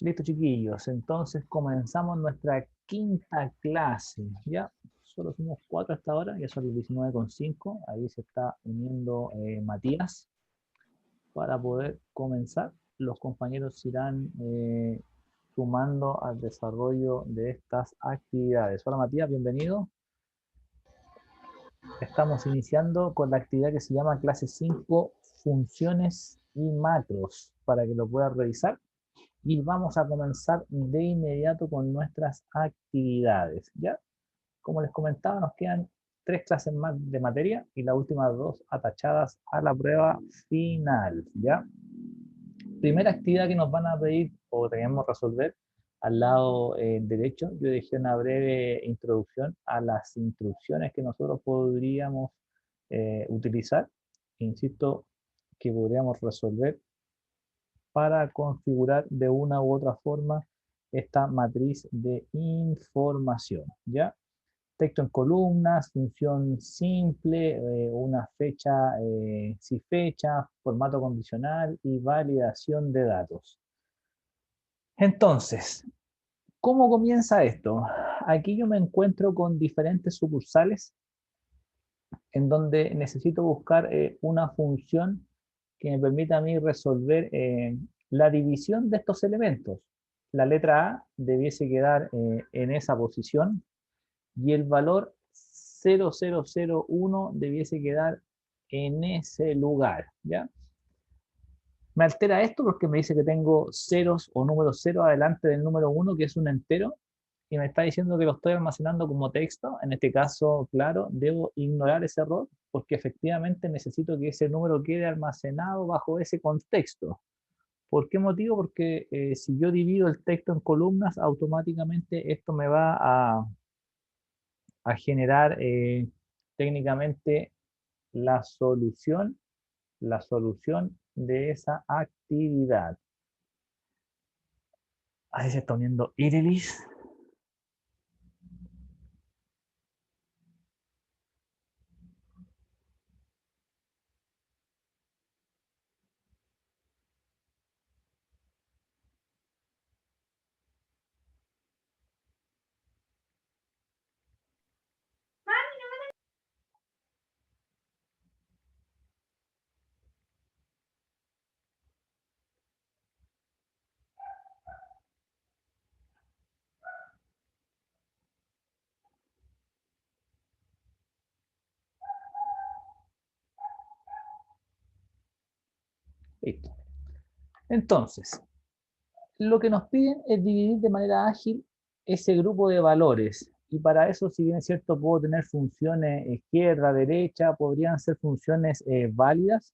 Listo, chiquillos. Entonces comenzamos nuestra quinta clase. Ya, solo somos cuatro hasta ahora, ya son las 19:05. Ahí se está uniendo Matías para poder comenzar. Los compañeros irán sumando al desarrollo de estas actividades. Hola Matías, bienvenido. Estamos iniciando con la actividad que se llama clase 5, funciones y macros, para que lo puedas revisar. Y vamos a comenzar de inmediato con nuestras actividades, ¿ya? Como les comentaba, nos quedan 3 clases más de materia y las últimas 2 atachadas a la prueba final, ¿ya? Primera actividad que nos van a pedir o tenemos que resolver al lado derecho, yo dejé una breve introducción a las instrucciones que nosotros podríamos utilizar. Insisto que podríamos resolver para configurar de una u otra forma esta matriz de información, ¿ya? Texto en columnas, función simple, una fecha, si fecha, formato condicional y validación de datos. Entonces, ¿cómo comienza esto? Aquí yo me encuentro con diferentes sucursales en donde necesito buscar una función que me permita a mí resolver la división de estos elementos. La letra A debiese quedar en esa posición y el valor 0001 debiese quedar en ese lugar, ¿ya? Me altera esto porque me dice que tengo ceros o números 0 adelante del número 1, que es un entero, y me está diciendo que lo estoy almacenando como texto. En este caso, claro, debo ignorar ese error porque efectivamente necesito que ese número quede almacenado bajo ese contexto. ¿Por qué motivo? Porque si yo divido el texto en columnas, automáticamente esto me va a generar técnicamente la solución, la solución de esa actividad. Ahí se está uniendo Irelis. Listo. Entonces, lo que nos piden es dividir de manera ágil ese grupo de valores. Y para eso, si bien es cierto, puedo tener funciones izquierda, derecha, podrían ser funciones válidas.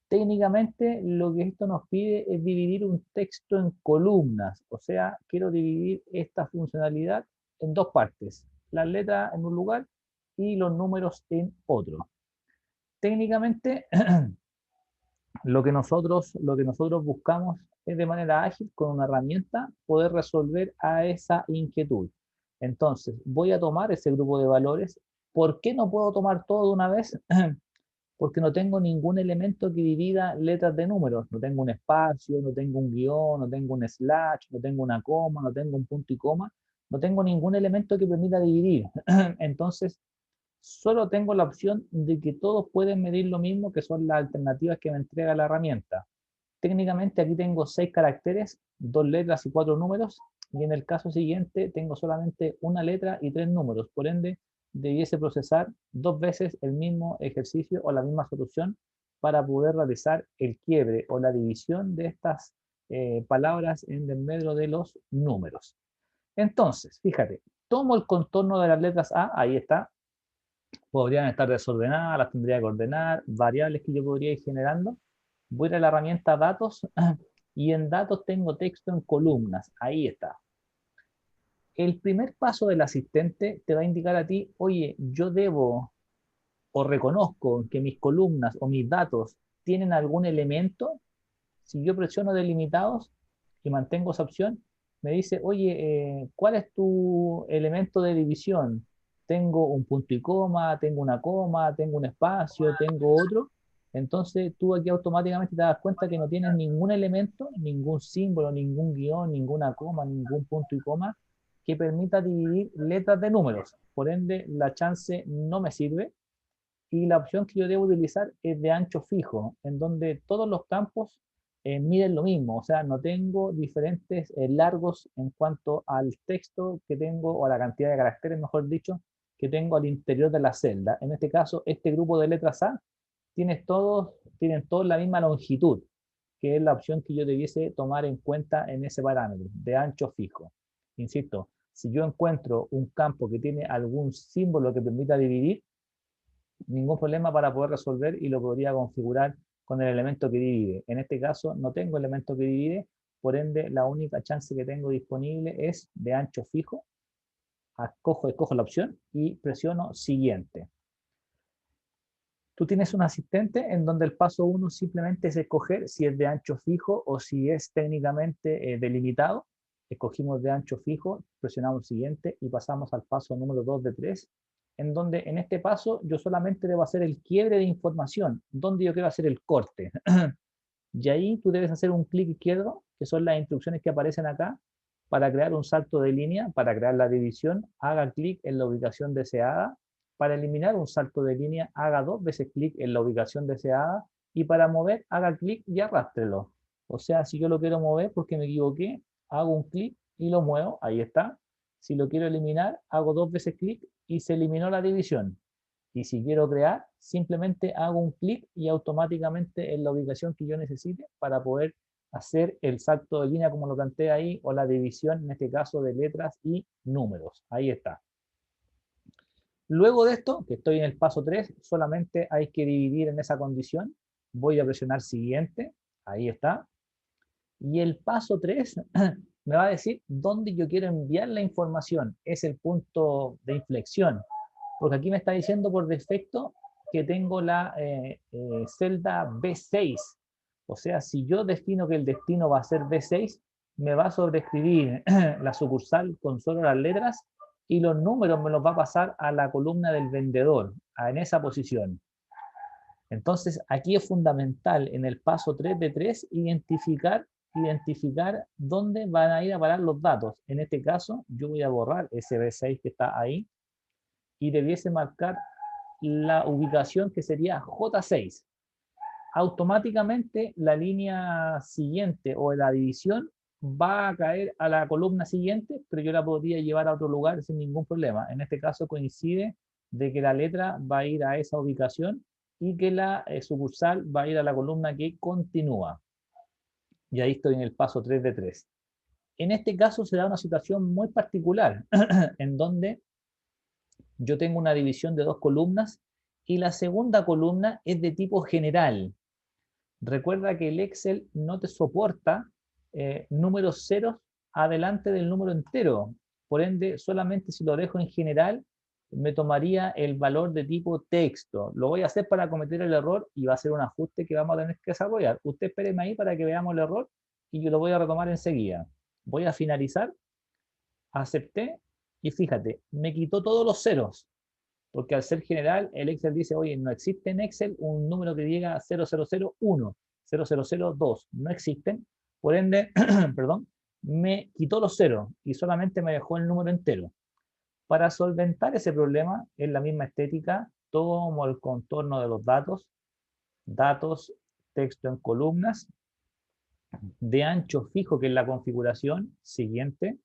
Técnicamente, lo que esto nos pide es dividir un texto en columnas. O sea, quiero dividir esta funcionalidad en dos partes. Las letras en un lugar y los números en otro. Técnicamente, lo que nosotros buscamos es de manera ágil, con una herramienta, poder resolver a esa inquietud. Entonces, voy a tomar ese grupo de valores. ¿Por qué no puedo tomar todo de una vez? Porque no tengo ningún elemento que divida letras de números. No tengo un espacio, no tengo un guión, no tengo un slash, no tengo una coma, no tengo un punto y coma. No tengo ningún elemento que permita dividir. Entonces, solo tengo la opción de que todos pueden medir lo mismo, que son las alternativas que me entrega la herramienta. Técnicamente aquí tengo 6 caracteres, 2 letras y 4 números, y en el caso siguiente tengo solamente una letra y 3 números. Por ende, debiese procesar 2 veces el mismo ejercicio o la misma solución para poder realizar el quiebre o la división de estas palabras en el medio de los números. Entonces, fíjate, tomo el contorno de las letras A, ahí está, podrían estar desordenadas, las tendría que ordenar, variables que yo podría ir generando. Voy a la herramienta datos y en datos tengo texto en columnas, ahí está. El primer paso del asistente te va a indicar a ti, oye, yo debo o reconozco que mis columnas o mis datos tienen algún elemento. Si yo presiono delimitados y mantengo esa opción, me dice, oye, ¿cuál es tu elemento de división? Tengo un punto y coma, tengo una coma, tengo un espacio, tengo otro. Entonces tú aquí automáticamente te das cuenta que no tienes ningún elemento, ningún símbolo, ningún guión, ninguna coma, ningún punto y coma que permita dividir letras de números. Por ende, la chance no me sirve y la opción que yo debo utilizar es de ancho fijo, en donde todos los campos miden lo mismo, o sea, no tengo diferentes largos en cuanto al texto que tengo, o a la cantidad de caracteres, mejor dicho, que tengo al interior de la celda. En este caso, este grupo de letras A tienen todos la misma longitud, que es la opción que yo debiese tomar en cuenta en ese parámetro, de ancho fijo. Insisto, si yo encuentro un campo que tiene algún símbolo que permita dividir, ningún problema para poder resolver y lo podría configurar con el elemento que divide. En este caso no tengo elemento que divide, por ende la única chance que tengo disponible es de ancho fijo. Escojo la opción y presiono siguiente. Tú tienes un asistente en donde el paso 1 simplemente es escoger si es de ancho fijo o si es técnicamente delimitado. Escogimos de ancho fijo, presionamos siguiente y pasamos al paso número 2 de 3, en donde en este paso yo solamente debo hacer el quiebre de información, donde yo quiero hacer el corte. Y ahí tú debes hacer un clic izquierdo, que son las instrucciones que aparecen acá, para crear un salto de línea, para crear la división, haga clic en la ubicación deseada. Para eliminar un salto de línea, haga 2 veces clic en la ubicación deseada. Y para mover, haga clic y arrástrelo. O sea, si yo lo quiero mover porque me equivoqué, hago un clic y lo muevo, ahí está. Si lo quiero eliminar, hago 2 veces clic y se eliminó la división. Y si quiero crear, simplemente hago un clic y automáticamente en la ubicación que yo necesite para poder hacer el salto de línea como lo planteé ahí, o la división, en este caso, de letras y números. Ahí está. Luego de esto, que estoy en el paso 3, solamente hay que dividir en esa condición. Voy a presionar siguiente. Ahí está. Y el paso 3 me va a decir dónde yo quiero enviar la información. Es el punto de inflexión. Porque aquí me está diciendo por defecto que tengo la celda B6. O sea, si yo defino que el destino va a ser B6, me va a sobreescribir la sucursal con solo las letras y los números me los va a pasar a la columna del vendedor, en esa posición. Entonces, aquí es fundamental en el paso 3 de 3 identificar dónde van a ir a parar los datos. En este caso, yo voy a borrar ese B6 que está ahí y debiese marcar la ubicación que sería J6. Automáticamente la línea siguiente o la división va a caer a la columna siguiente, pero yo la podría llevar a otro lugar sin ningún problema. En este caso coincide de que la letra va a ir a esa ubicación y que la sucursal va a ir a la columna que continúa. Y ahí estoy en el paso 3 de 3. En este caso se da una situación muy particular, en donde yo tengo una división de 2 columnas y la segunda columna es de tipo general. Recuerda que el Excel no te soporta números ceros adelante del número entero. Por ende, solamente si lo dejo en general, me tomaría el valor de tipo texto. Lo voy a hacer para cometer el error y va a ser un ajuste que vamos a tener que desarrollar. Usted espéreme ahí para que veamos el error y yo lo voy a retomar enseguida. Voy a finalizar, acepté y fíjate, me quitó todos los ceros. Porque al ser general, el Excel dice, oye, no existe en Excel un número que diga 0001, 0002, no existen. Por ende, perdón, me quitó los ceros y solamente me dejó el número entero. Para solventar ese problema, en la misma estética, tomo el contorno de los datos, texto en columnas, de ancho fijo, que es la configuración, siguiente,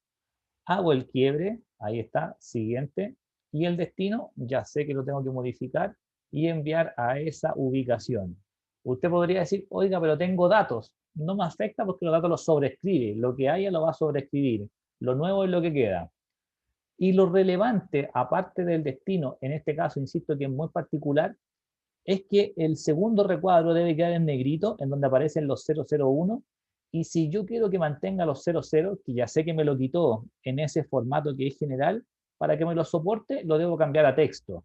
hago el quiebre, ahí está, siguiente, y el destino ya sé que lo tengo que modificar y enviar a esa ubicación. Usted podría decir, oiga, pero tengo datos. No me afecta porque los datos los sobrescribe. Lo que haya lo va a sobreescribir. Lo nuevo es lo que queda. Y lo relevante, aparte del destino, en este caso, insisto que es muy particular, es que el segundo recuadro debe quedar en negrito, en donde aparecen los 001, y si yo quiero que mantenga los 00, que ya sé que me lo quitó en ese formato que es general, para que me lo soporte, lo debo cambiar a texto.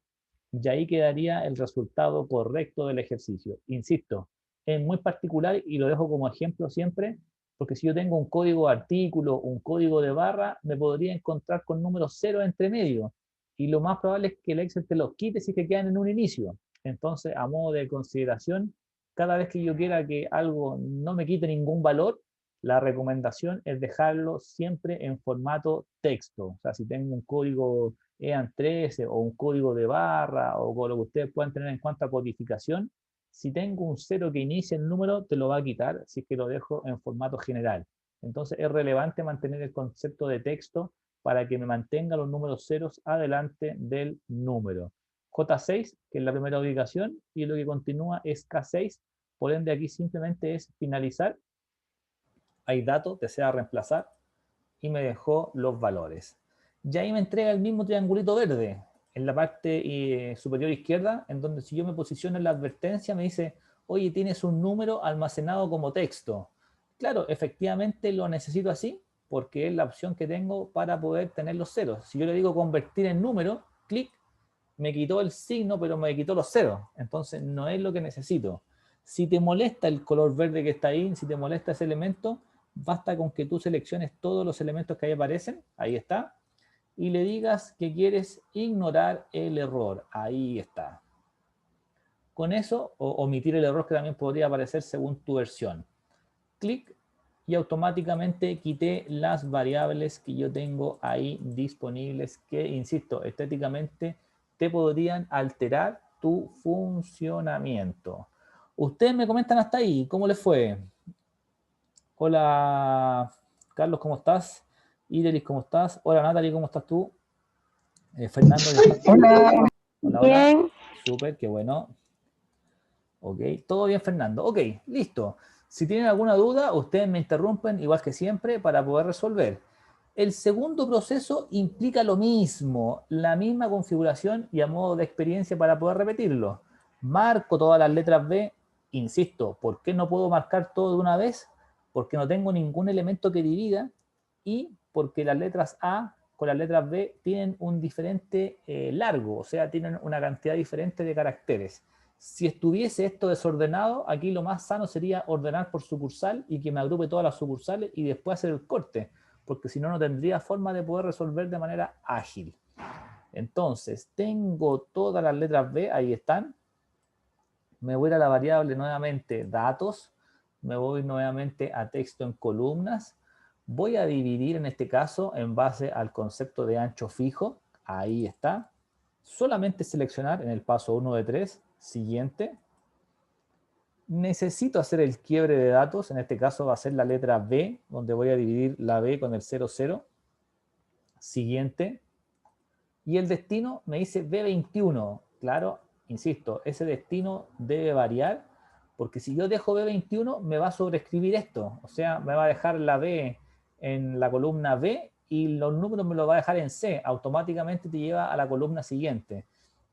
Y ahí quedaría el resultado correcto del ejercicio. Insisto, es muy particular y lo dejo como ejemplo siempre, porque si yo tengo un código de artículo, un código de barra, me podría encontrar con números 0 entre medio. Y lo más probable es que el Excel te los quite si es que quedan en un inicio. Entonces, a modo de consideración, cada vez que yo quiera que algo no me quite ningún valor, la recomendación es dejarlo siempre en formato texto. O sea, si tengo un código EAN13 o un código de barra o con lo que ustedes puedan tener en cuanto a codificación, si tengo un 0 que inicia el número, te lo va a quitar si es que lo dejo en formato general. Entonces es relevante mantener el concepto de texto para que me mantenga los números ceros adelante del número. J6, que es la primera ubicación, y lo que continúa es K6, por ende aquí simplemente es finalizar. Hay datos, desea reemplazar, y me dejó los valores. Y ahí me entrega el mismo triangulito verde en la parte superior izquierda, en donde si yo me posiciono en la advertencia me dice, oye, tienes un número almacenado como texto. Claro, efectivamente lo necesito así, porque es la opción que tengo para poder tener los ceros. Si yo le digo convertir en número, clic, me quitó el signo, pero me quitó los ceros. Entonces no es lo que necesito. Si te molesta el color verde que está ahí, si te molesta ese elemento, basta con que tú selecciones todos los elementos que ahí aparecen, ahí está, y le digas que quieres ignorar el error, ahí está. Con eso, o omitir el error que también podría aparecer según tu versión. Clic y automáticamente quité las variables que yo tengo ahí disponibles que, insisto, estéticamente te podrían alterar tu funcionamiento. Ustedes me comentan hasta ahí, ¿cómo les fue? Hola, Carlos, ¿cómo estás? Idelis, ¿cómo estás? Hola, Natalie, ¿cómo estás tú? Fernando, ¿cómo estás? Hola, Hola, hola. bien. Súper, qué bueno. Ok, todo bien, Fernando. Ok, listo. Si tienen alguna duda, ustedes me interrumpen, igual que siempre, para poder resolver. El segundo proceso implica lo mismo, la misma configuración y a modo de experiencia para poder repetirlo. Marco todas las letras B, insisto, ¿por qué no puedo marcar todo de una vez? Porque no tengo ningún elemento que divida y porque las letras A con las letras B tienen un diferente largo, o sea, tienen una cantidad diferente de caracteres. Si estuviese esto desordenado, aquí lo más sano sería ordenar por sucursal y que me agrupe todas las sucursales y después hacer el corte, porque si no, no tendría forma de poder resolver de manera ágil. Entonces, tengo todas las letras B, ahí están. Me voy a la variable nuevamente datos, me voy nuevamente a texto en columnas. Voy a dividir en este caso en base al concepto de ancho fijo, ahí está. Solamente seleccionar en el paso 1 de 3, siguiente. Necesito hacer el quiebre de datos, en este caso va a ser la letra B, donde voy a dividir la B con el 00. Siguiente. Y el destino me dice B21. Claro, insisto, ese destino debe variar, porque si yo dejo B21 me va a sobreescribir esto, o sea, me va a dejar la B en la columna B y los números me los va a dejar en C, automáticamente te lleva a la columna siguiente.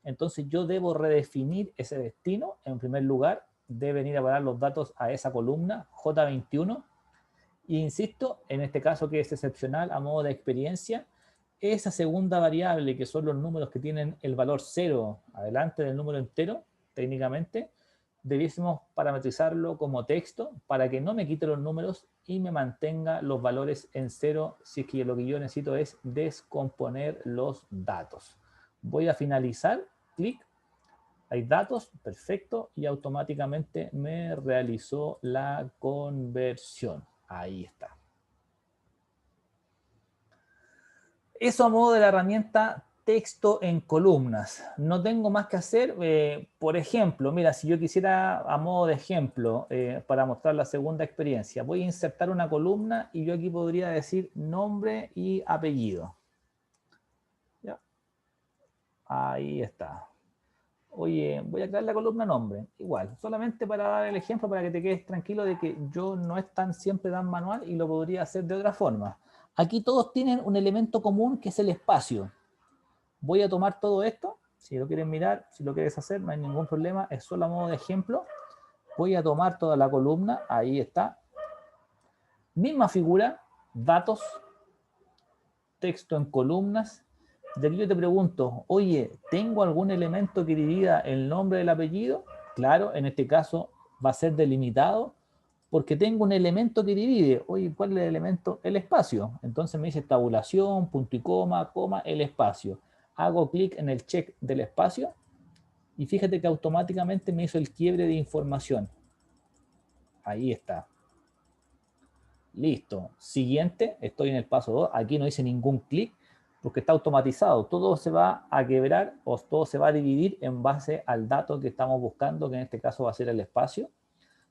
Entonces yo debo redefinir ese destino, en primer lugar, deben ir a parar los datos a esa columna J21, e insisto, en este caso que es excepcional a modo de experiencia, esa segunda variable, que son los números que tienen el valor 0 adelante del número entero, técnicamente, debiésemos parametrizarlo como texto para que no me quite los números y me mantenga los valores en 0 si es que lo que yo necesito es descomponer los datos. Voy a finalizar, clic, hay datos, perfecto, y automáticamente me realizó la conversión. Ahí está. Eso a modo de la herramienta texto en columnas. No tengo más que hacer. Por ejemplo, mira, si yo quisiera a modo de ejemplo, para mostrar la segunda experiencia, voy a insertar una columna y yo aquí podría decir nombre y apellido. ¿Ya? Ahí está. Oye, voy a crear la columna nombre. Igual, solamente para dar el ejemplo, para que te quedes tranquilo de que yo no es tan siempre tan manual y lo podría hacer de otra forma. Aquí todos tienen un elemento común que es el espacio. Voy a tomar todo esto, si lo quieren mirar, si lo quieres hacer, no hay ningún problema, es solo a modo de ejemplo. Voy a tomar toda la columna, ahí está. Misma figura, datos, texto en columnas. De aquí yo te pregunto, oye, ¿tengo algún elemento que divida el nombre del apellido? Claro, en este caso va a ser delimitado porque tengo un elemento que divide. Oye, ¿cuál es el elemento? El espacio. Entonces me dice tabulación, punto y coma, coma, el espacio. Hago clic en el check del espacio y fíjate que automáticamente me hizo el quiebre de información. Ahí está. Listo. Siguiente, estoy en el paso 2. Aquí no hice ningún clic porque está automatizado. Todo se va a quebrar o todo se va a dividir en base al dato que estamos buscando, que en este caso va a ser el espacio.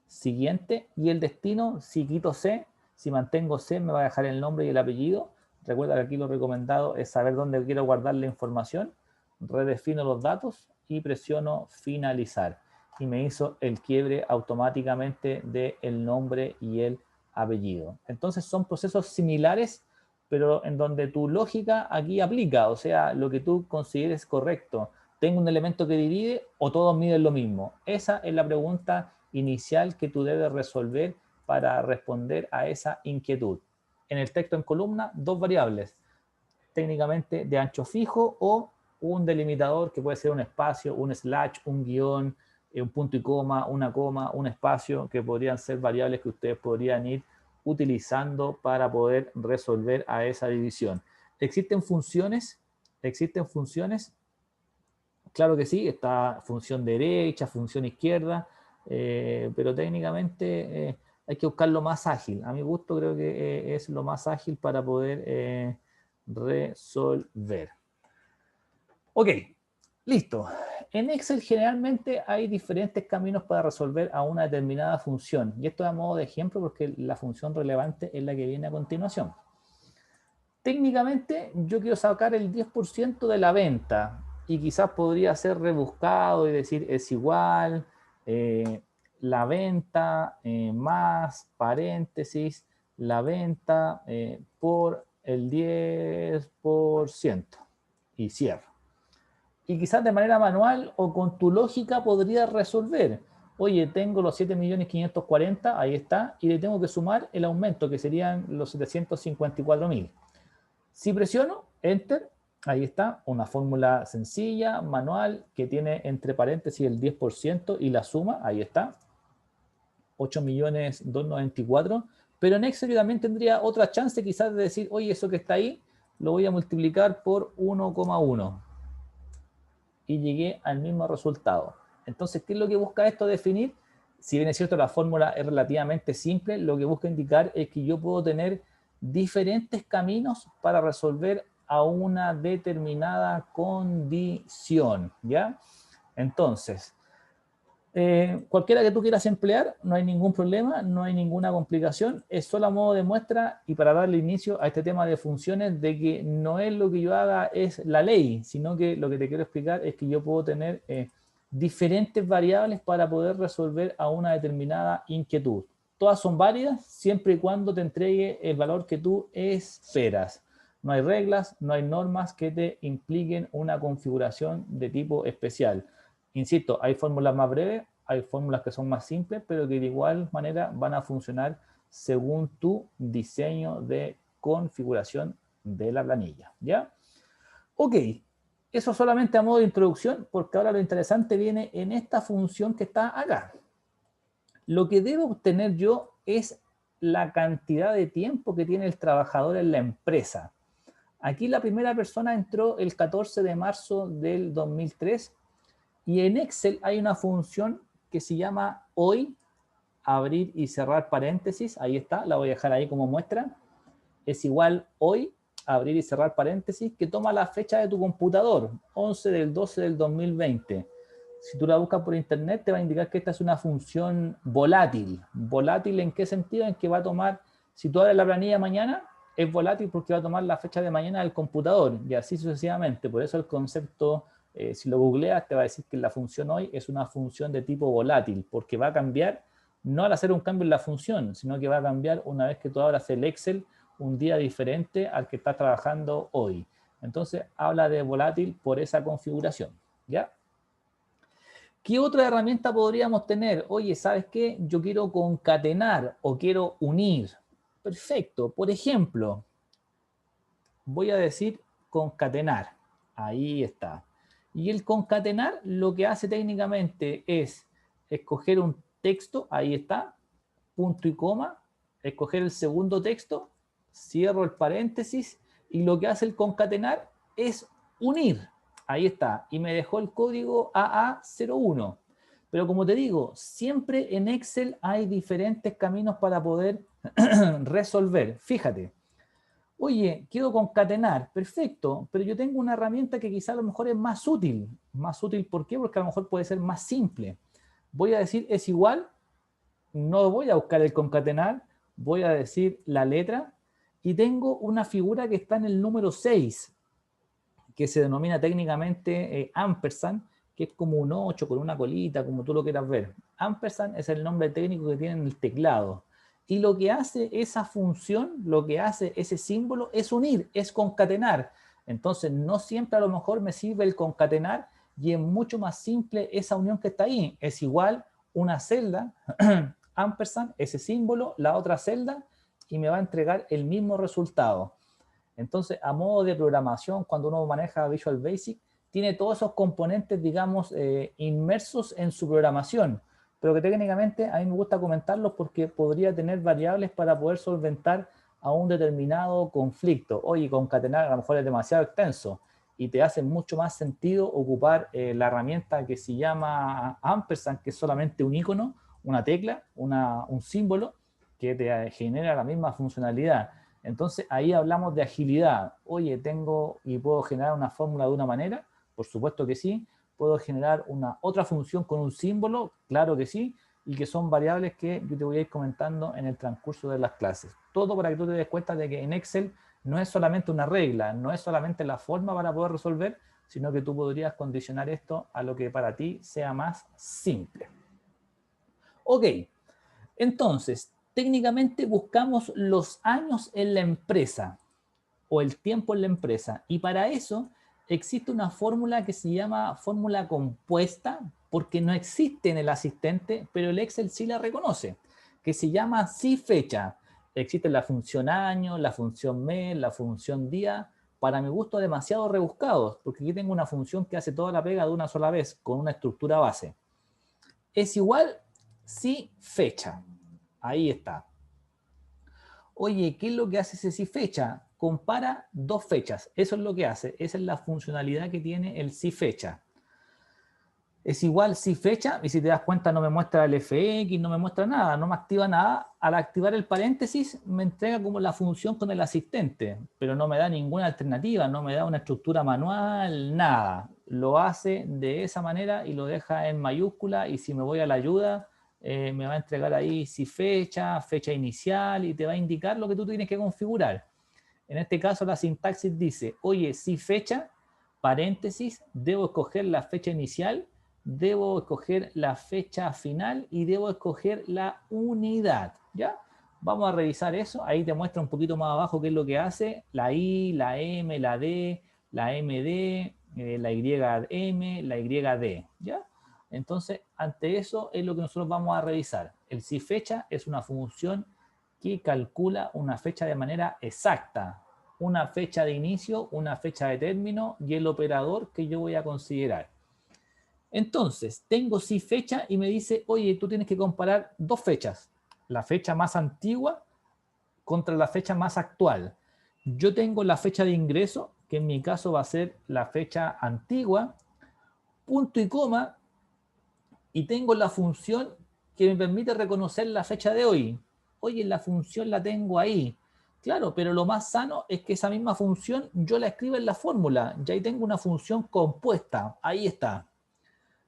Siguiente, y el destino, si quito C, si mantengo C, me va a dejar el nombre y el apellido. Recuerda que aquí lo recomendado es saber dónde quiero guardar la información. Redefino los datos y presiono finalizar. Y me hizo el quiebre automáticamente del nombre y el apellido. Entonces son procesos similares, pero en donde tu lógica aquí aplica, o sea, lo que tú consideres correcto. ¿Tengo un elemento que divide o todos miden lo mismo? Esa es la pregunta inicial que tú debes resolver para responder a esa inquietud. En el texto en columna, dos variables, técnicamente de ancho fijo o un delimitador que puede ser un espacio, un slash, un guión, un punto y coma, un espacio, que podrían ser variables que ustedes podrían ir utilizando para poder resolver a esa división. ¿Existen funciones? ¿Existen funciones? Claro que sí, está función derecha, función izquierda, pero técnicamente hay que buscar lo más ágil. A mi gusto creo que es lo más ágil para poder resolver. Ok, listo. En Excel generalmente hay diferentes caminos para resolver a una determinada función. Y esto es a modo de ejemplo porque la función relevante es la que viene a continuación. Técnicamente yo quiero sacar el 10% de la venta y quizás podría ser rebuscado y decir es igual la venta más paréntesis la venta por el 10% y cierro. Y quizás de manera manual o con tu lógica podrías resolver. Oye, tengo los 7.540.000, ahí está, y le tengo que sumar el aumento que serían los 754.000. Si presiono Enter, ahí está, una fórmula sencilla, manual, que tiene entre paréntesis el 10% y la suma, ahí está, 8.294.000, pero en Excel yo también tendría otra chance quizás de decir, oye, eso que está ahí, lo voy a multiplicar por 1,1 y llegué al mismo resultado. Entonces, ¿qué es lo que busca esto definir? Si bien es cierto, la fórmula es relativamente simple, lo que busca indicar es que yo puedo tener diferentes caminos para resolver a una determinada condición, ¿ya? Entonces, cualquiera que tú quieras emplear, no hay ningún problema, no hay ninguna complicación, es solo a modo de muestra y para darle inicio a este tema de funciones de que no es lo que yo haga es la ley, sino que lo que te quiero explicar es que yo puedo tener diferentes variables para poder resolver a una determinada inquietud. Todas son válidas siempre y cuando te entregue el valor que tú esperas. No hay reglas, no hay normas que te impliquen una configuración de tipo especial. Insisto, hay fórmulas más breves, hay fórmulas que son más simples, pero que de igual manera van a funcionar según tu diseño de configuración de la planilla, ¿ya? Ok, eso solamente a modo de introducción, porque ahora lo interesante viene en esta función que está acá. Lo que debo obtener yo es la cantidad de tiempo que tiene el trabajador en la empresa. Aquí la primera persona entró el 14 de marzo del 2003 y en Excel hay una función que se llama hoy, abrir y cerrar paréntesis, ahí está, la voy a dejar ahí como muestra, es igual hoy, abrir y cerrar paréntesis, que toma la fecha de tu computador, 11 del 12 del 2020. Si tú la buscas por internet te va a indicar que esta es una función volátil. ¿Volátil en qué sentido? En que va a tomar, si tú abres la planilla mañana, es volátil porque va a tomar la fecha de mañana del computador y así sucesivamente. Por eso el concepto, si lo googleas, te va a decir que la función hoy es una función de tipo volátil porque va a cambiar, no al hacer un cambio en la función, sino que va a cambiar una vez que tú abras el Excel un día diferente al que estás trabajando hoy. Entonces habla de volátil por esa configuración, ¿ya? ¿Qué otra herramienta podríamos tener? Oye, ¿sabes qué? Yo quiero concatenar o quiero unir. Perfecto. Por ejemplo, voy a decir concatenar. Ahí está. Y el concatenar lo que hace técnicamente es escoger un texto, ahí está, punto y coma, escoger el segundo texto, cierro el paréntesis y lo que hace el concatenar es unir. Ahí está. Y me dejó el código AA01. Pero como te digo, siempre en Excel hay diferentes caminos para poder resolver. Fíjate, oye, quiero concatenar, perfecto, pero yo tengo una herramienta que quizá a lo mejor es más útil. Más útil, ¿por qué? Porque a lo mejor puede ser más simple. Voy a decir es igual, no voy a buscar el concatenar, voy a decir la letra y tengo una figura que está en el número 6, que se denomina técnicamente ampersand, que es como un 8 con una colita, como tú lo quieras ver. Ampersand es el nombre técnico que tiene en el teclado. Y lo que hace esa función, lo que hace ese símbolo es unir, es concatenar. Entonces, no siempre a lo mejor me sirve el concatenar y es mucho más simple esa unión que está ahí. Es igual una celda, ampersand, ese símbolo, la otra celda, y me va a entregar el mismo resultado. Entonces, a modo de programación, cuando uno maneja Visual Basic, tiene todos esos componentes, digamos, inmersos en su programación, pero que técnicamente a mí me gusta comentarlos porque podría tener variables para poder solventar a un determinado conflicto. Oye, concatenar a lo mejor es demasiado extenso y te hace mucho más sentido ocupar la herramienta que se llama ampersand, que es solamente un icono, una tecla, un símbolo que te genera la misma funcionalidad. Entonces ahí hablamos de agilidad. Oye, tengo y puedo generar una fórmula de una manera, por supuesto que sí. Puedo generar una otra función con un símbolo, claro que sí, y que son variables que yo te voy a ir comentando en el transcurso de las clases. Todo para que tú te des cuenta de que en Excel no es solamente una regla, no es solamente la forma para poder resolver, sino que tú podrías condicionar esto a lo que para ti sea más simple. Ok, entonces, técnicamente buscamos los años en la empresa o el tiempo en la empresa. Y para eso existe una fórmula que se llama fórmula compuesta, porque no existe en el asistente, pero el Excel sí la reconoce, que se llama sí fecha. Existe la función año, la función mes, la función día, para mi gusto demasiado rebuscados, porque aquí tengo una función que hace toda la pega de una sola vez, con una estructura base. Es igual sí fecha. Ahí está. Oye, ¿qué es lo que hace ese sí fecha? Compara dos fechas. Eso es lo que hace. Esa es la funcionalidad que tiene el sí fecha. Es igual sí fecha, y si te das cuenta no me muestra el FX, no me muestra nada, no me activa nada. Al activar el paréntesis me entrega como la función con el asistente, pero no me da ninguna alternativa, no me da una estructura manual, nada. Lo hace de esa manera y lo deja en mayúscula, y si me voy a la ayuda, me va a entregar ahí si fecha, fecha inicial, y te va a indicar lo que tú tienes que configurar. En este caso la sintaxis dice, oye, si fecha, paréntesis, debo escoger la fecha inicial, debo escoger la fecha final y debo escoger la unidad, ¿ya? Vamos a revisar eso, ahí te muestra un poquito más abajo qué es lo que hace, la I, la M, la D, la MD, la YM, la YD, ¿ya? Entonces, ante eso es lo que nosotros vamos a revisar. El si fecha es una función que calcula una fecha de manera exacta, una fecha de inicio, una fecha de término y el operador que yo voy a considerar. Entonces, tengo sí fecha y me dice, oye, tú tienes que comparar dos fechas, la fecha más antigua contra la fecha más actual. Yo tengo la fecha de ingreso, que en mi caso va a ser la fecha antigua, punto y coma, y tengo la función que me permite reconocer la fecha de hoy. Oye, la función la tengo ahí. Claro, pero lo más sano es que esa misma función yo la escriba en la fórmula. Ya ahí tengo una función compuesta. Ahí está.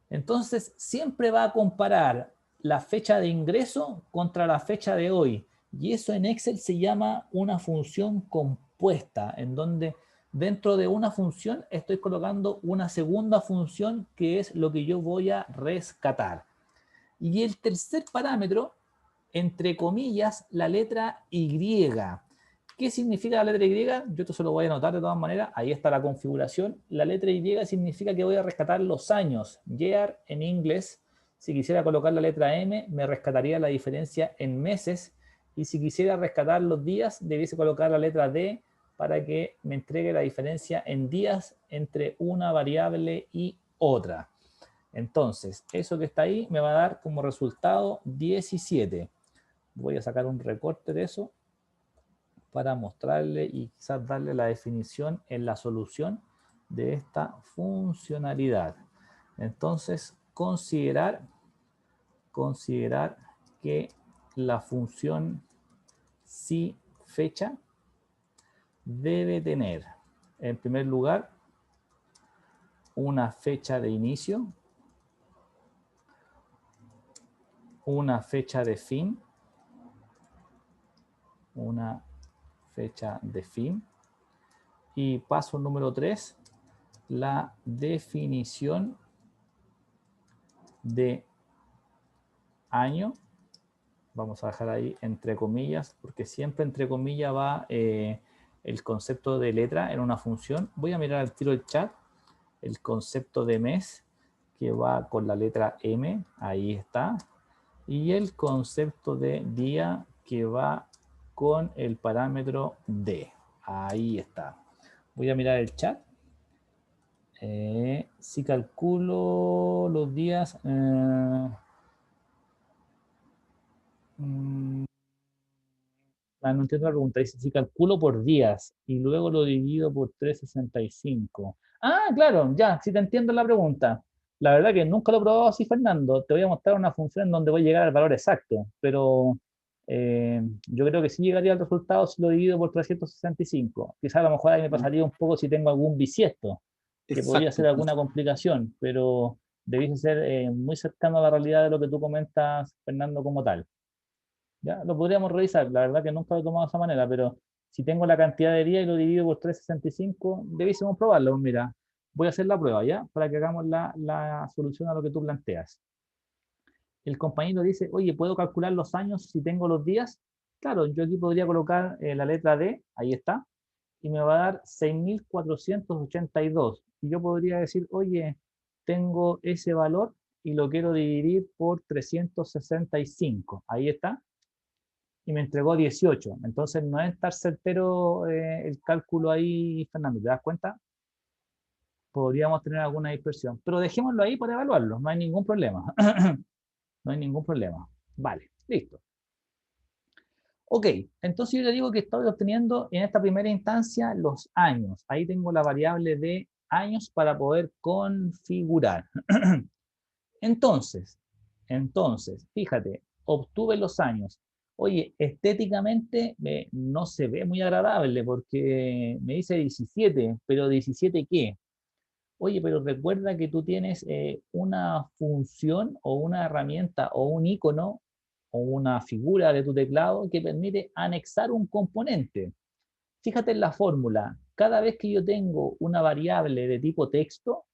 Entonces, siempre va a comparar la fecha de ingreso contra la fecha de hoy. Y eso en Excel se llama una función compuesta, en donde dentro de una función estoy colocando una segunda función que es lo que yo voy a rescatar. Y el tercer parámetro, entre comillas, la letra Y. ¿Qué significa la letra Y? Yo esto se lo voy a anotar de todas maneras. Ahí está la configuración. La letra Y significa que voy a rescatar los años. Year en inglés. Si quisiera colocar la letra M, me rescataría la diferencia en meses. Y si quisiera rescatar los días, debiese colocar la letra D para que me entregue la diferencia en días entre una variable y otra. Entonces, eso que está ahí me va a dar como resultado 17. Voy a sacar un recorte de eso para mostrarle y quizás darle la definición en la solución de esta funcionalidad. Entonces, considerar considerar que la función si fecha debe tener, en primer lugar, una fecha de inicio, una fecha de fin, una fecha de fin, y paso número 3, la definición de año. Vamos a dejar ahí entre comillas, porque siempre entre comillas va el concepto de letra en una función. Voy a mirar al tiro el chat, el concepto de mes, que va con la letra M, ahí está, y el concepto de día, que va con el parámetro D, ahí está. Voy a mirar el chat. Si calculo los días... no entiendo la pregunta. Dice, si calculo por días y luego lo divido por 365. Ah, claro, ya, sí te entiendo la pregunta. La verdad que nunca lo he probado así, Fernando. Te voy a mostrar una función en donde voy a llegar al valor exacto, pero yo creo que sí llegaría al resultado si lo divido por 365. Quizás a lo mejor ahí me pasaría un poco si tengo algún bisiesto, que podría ser Exacto. alguna complicación, pero debiese ser muy cercano a la realidad de lo que tú comentas, Fernando, como tal. Ya, lo podríamos revisar, la verdad que nunca lo he tomado de esa manera, pero si tengo la cantidad de días y lo divido por 365, debiésemos probarlo. Mira, voy a hacer la prueba, ¿ya? Para que hagamos la solución a lo que tú planteas. El compañero dice, oye, ¿puedo calcular los años si tengo los días? Claro, yo aquí podría colocar la letra D, ahí está, y me va a dar 6.482. Y yo podría decir, oye, tengo ese valor y lo quiero dividir por 365. Ahí está, y me entregó 18. Entonces no es estar certero el cálculo ahí, Fernando, ¿te das cuenta? Podríamos tener alguna dispersión, pero dejémoslo ahí para evaluarlo, no hay ningún problema. No hay ningún problema. Vale, listo. Ok, entonces yo le digo que estoy obteniendo en esta primera instancia los años. Ahí tengo la variable de años para poder configurar. Entonces, fíjate, obtuve los años. Oye, estéticamente no se ve muy agradable porque me dice 17, pero ¿17 qué? Oye, pero recuerda que tú tienes una función o una herramienta o un icono o una figura de tu teclado que permite anexar un componente. Fíjate en la fórmula. Cada vez que yo tengo una variable de tipo texto,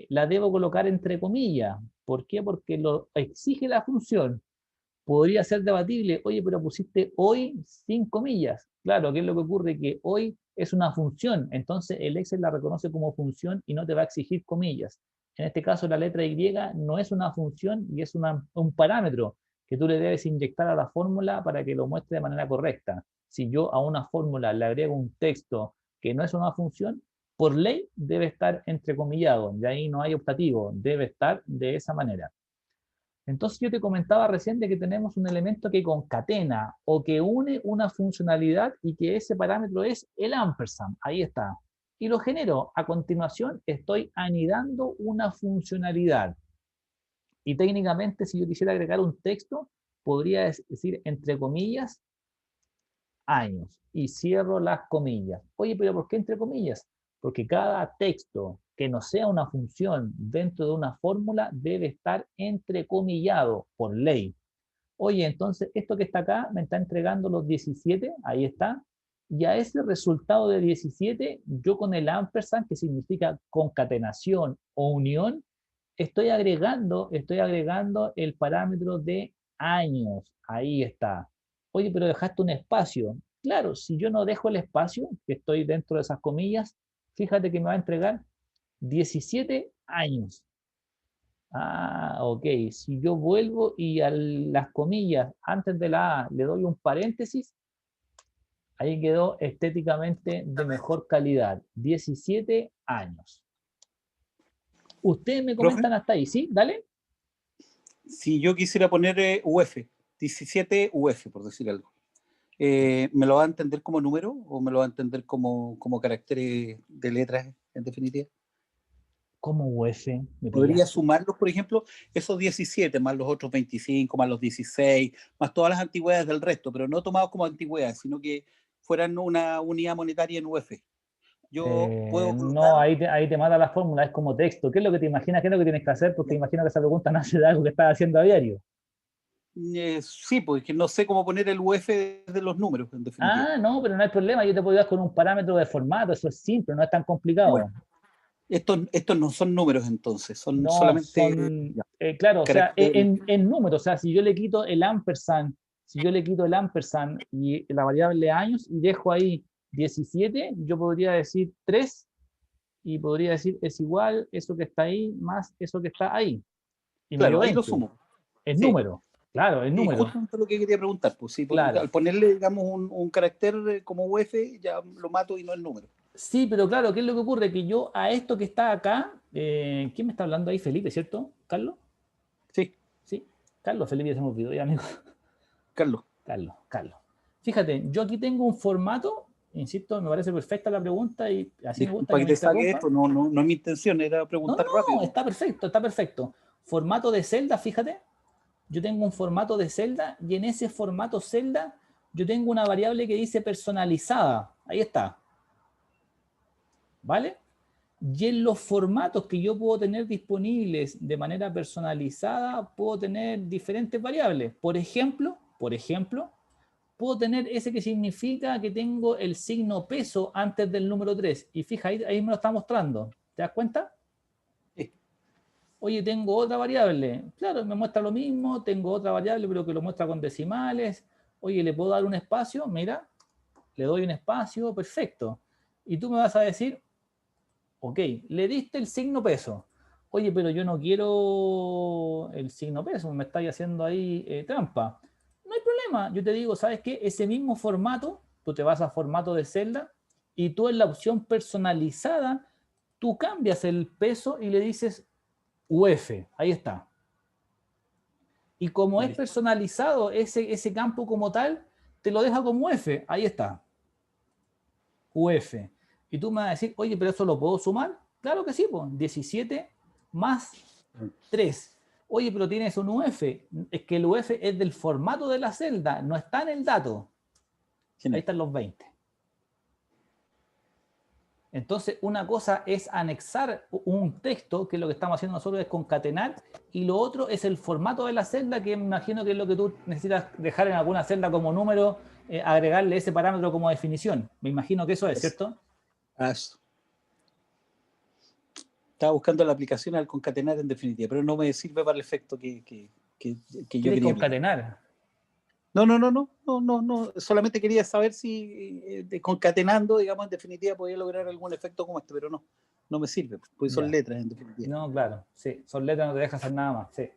la debo colocar entre comillas. ¿Por qué? Porque lo exige la función. Podría ser debatible, oye, pero pusiste hoy sin comillas. Claro, ¿qué es lo que ocurre? Que hoy es una función, entonces el Excel la reconoce como función y no te va a exigir comillas. En este caso, la letra Y no es una función y es un parámetro que tú le debes inyectar a la fórmula para que lo muestre de manera correcta. Si yo a una fórmula le agrego un texto que no es una función, por ley debe estar entrecomillado, y ahí no hay optativo, debe estar de esa manera. Entonces yo te comentaba recién de que tenemos un elemento que concatena o que une una funcionalidad y que ese parámetro es el ampersand. Ahí está. Y lo genero. A continuación estoy anidando una funcionalidad. Y técnicamente si yo quisiera agregar un texto, podría decir entre comillas años y cierro las comillas. Oye, pero ¿por qué entre comillas? Porque cada texto que no sea una función dentro de una fórmula debe estar entrecomillado por ley. Oye, entonces esto que está acá me está entregando los 17, ahí está, y a ese resultado de 17, yo con el ampersand, que significa concatenación o unión, estoy agregando el parámetro de años, ahí está. Oye, pero dejaste un espacio. Claro, si yo no dejo el espacio, que estoy dentro de esas comillas, fíjate que me va a entregar 17 años. Ah, ok. Si yo vuelvo y a las comillas antes de la A le doy un paréntesis, ahí quedó estéticamente de mejor calidad. 17 años. Ustedes me Profe, comentan hasta ahí, ¿sí? Dale. si yo quisiera poner UF, 17 UF, por decir algo, ¿me lo va a entender como número o me lo va a entender como caracteres de letras en definitiva? ¿Cómo UF? ¿Me Podría pillaste? sumarlos, por ejemplo, esos 17 más los otros 25, más los 16, más todas las antigüedades del resto, pero no tomados como antigüedades, sino que fueran una unidad monetaria en UF. Yo puedo No, colocar, ahí te mata la fórmula, es como texto. ¿Qué es lo que te imaginas? ¿Qué es lo que tienes que hacer? Porque imagino que esa pregunta nace de algo que estás haciendo a diario. sí, porque no sé cómo poner el UF de los números, en definitiva. Ah, no, pero no hay problema. Yo te puedo ayudar con un parámetro de formato. Eso es simple, no es tan complicado. Bueno, estos no son números entonces, son No, solamente son, claro, o sea, caracteres. en números, o sea, si yo le quito el ampersand, si yo le quito el ampersand y la variable años y dejo ahí 17, yo podría decir 3 y podría decir es igual eso que está ahí más eso que está ahí. Y me dio Claro, ahí lo 20. sumo. Es Sí, número, claro, es y número, justamente lo que quería preguntar, pues sí, al claro. ponerle, digamos, un carácter como UF, ya lo mato y no el número. Sí, pero claro, ¿qué es lo que ocurre? Que yo a esto que está acá, ¿quién me está hablando ahí? Felipe, ¿cierto? ¿Carlos? Sí, Sí, Carlos, Felipe, ya se me olvidó, ya, amigo. Carlos. Carlos. Fíjate, yo aquí tengo un formato, insisto, me parece perfecta la pregunta y así me gusta Disculpa que que me te saque interrumpan. esto, no es mi intención, era No, preguntar no, rápido. está perfecto, está perfecto. Formato de celda, fíjate, yo tengo un formato de celda y en ese formato celda yo tengo una variable que dice personalizada. Ahí está, ¿vale? Y en los formatos que yo puedo tener disponibles de manera personalizada, puedo tener diferentes variables. Por ejemplo, puedo tener ese que significa que tengo el signo peso antes del número 3. Y fija, ahí me lo está mostrando. ¿Te das cuenta? Sí, Oye, tengo otra variable. Claro, me muestra lo mismo. Tengo otra variable, pero que lo muestra con decimales. Oye, ¿le puedo dar un espacio? Mira, le doy un espacio, perfecto. Y tú me vas a decir, ok, le diste el signo peso. Oye, pero yo no quiero el signo peso, me estáis haciendo ahí trampa. No hay problema, yo te digo, ¿sabes qué? Ese mismo formato, tú te vas a formato de celda y tú en la opción personalizada, tú cambias el peso y le dices UF, ahí está. Y como es listo. personalizado ese campo como tal, te lo deja como UF, ahí está. UF. Y tú me vas a decir, oye, pero eso lo puedo sumar. Claro que sí, pues 17 más 3. Oye, pero tienes un UF. Es que el UF es del formato de la celda, no está en el dato. Ahí Genial. están los 20. Entonces, una cosa es anexar un texto, que es lo que estamos haciendo nosotros, es concatenar, y lo otro es el formato de la celda, que me imagino que es lo que tú necesitas dejar en alguna celda como número, agregarle ese parámetro como definición. Me imagino que eso es, Eso. ¿cierto? Ah, eso. Estaba buscando la aplicación al concatenar en definitiva, pero no me sirve para el efecto que yo ¿Quieres quería aplicar. concatenar? No. Solamente quería saber si concatenando, digamos, en definitiva podía lograr algún efecto como este, pero no me sirve, porque son Ya. letras en definitiva. No, claro, sí. Son letras, no te deja hacer nada más, sí.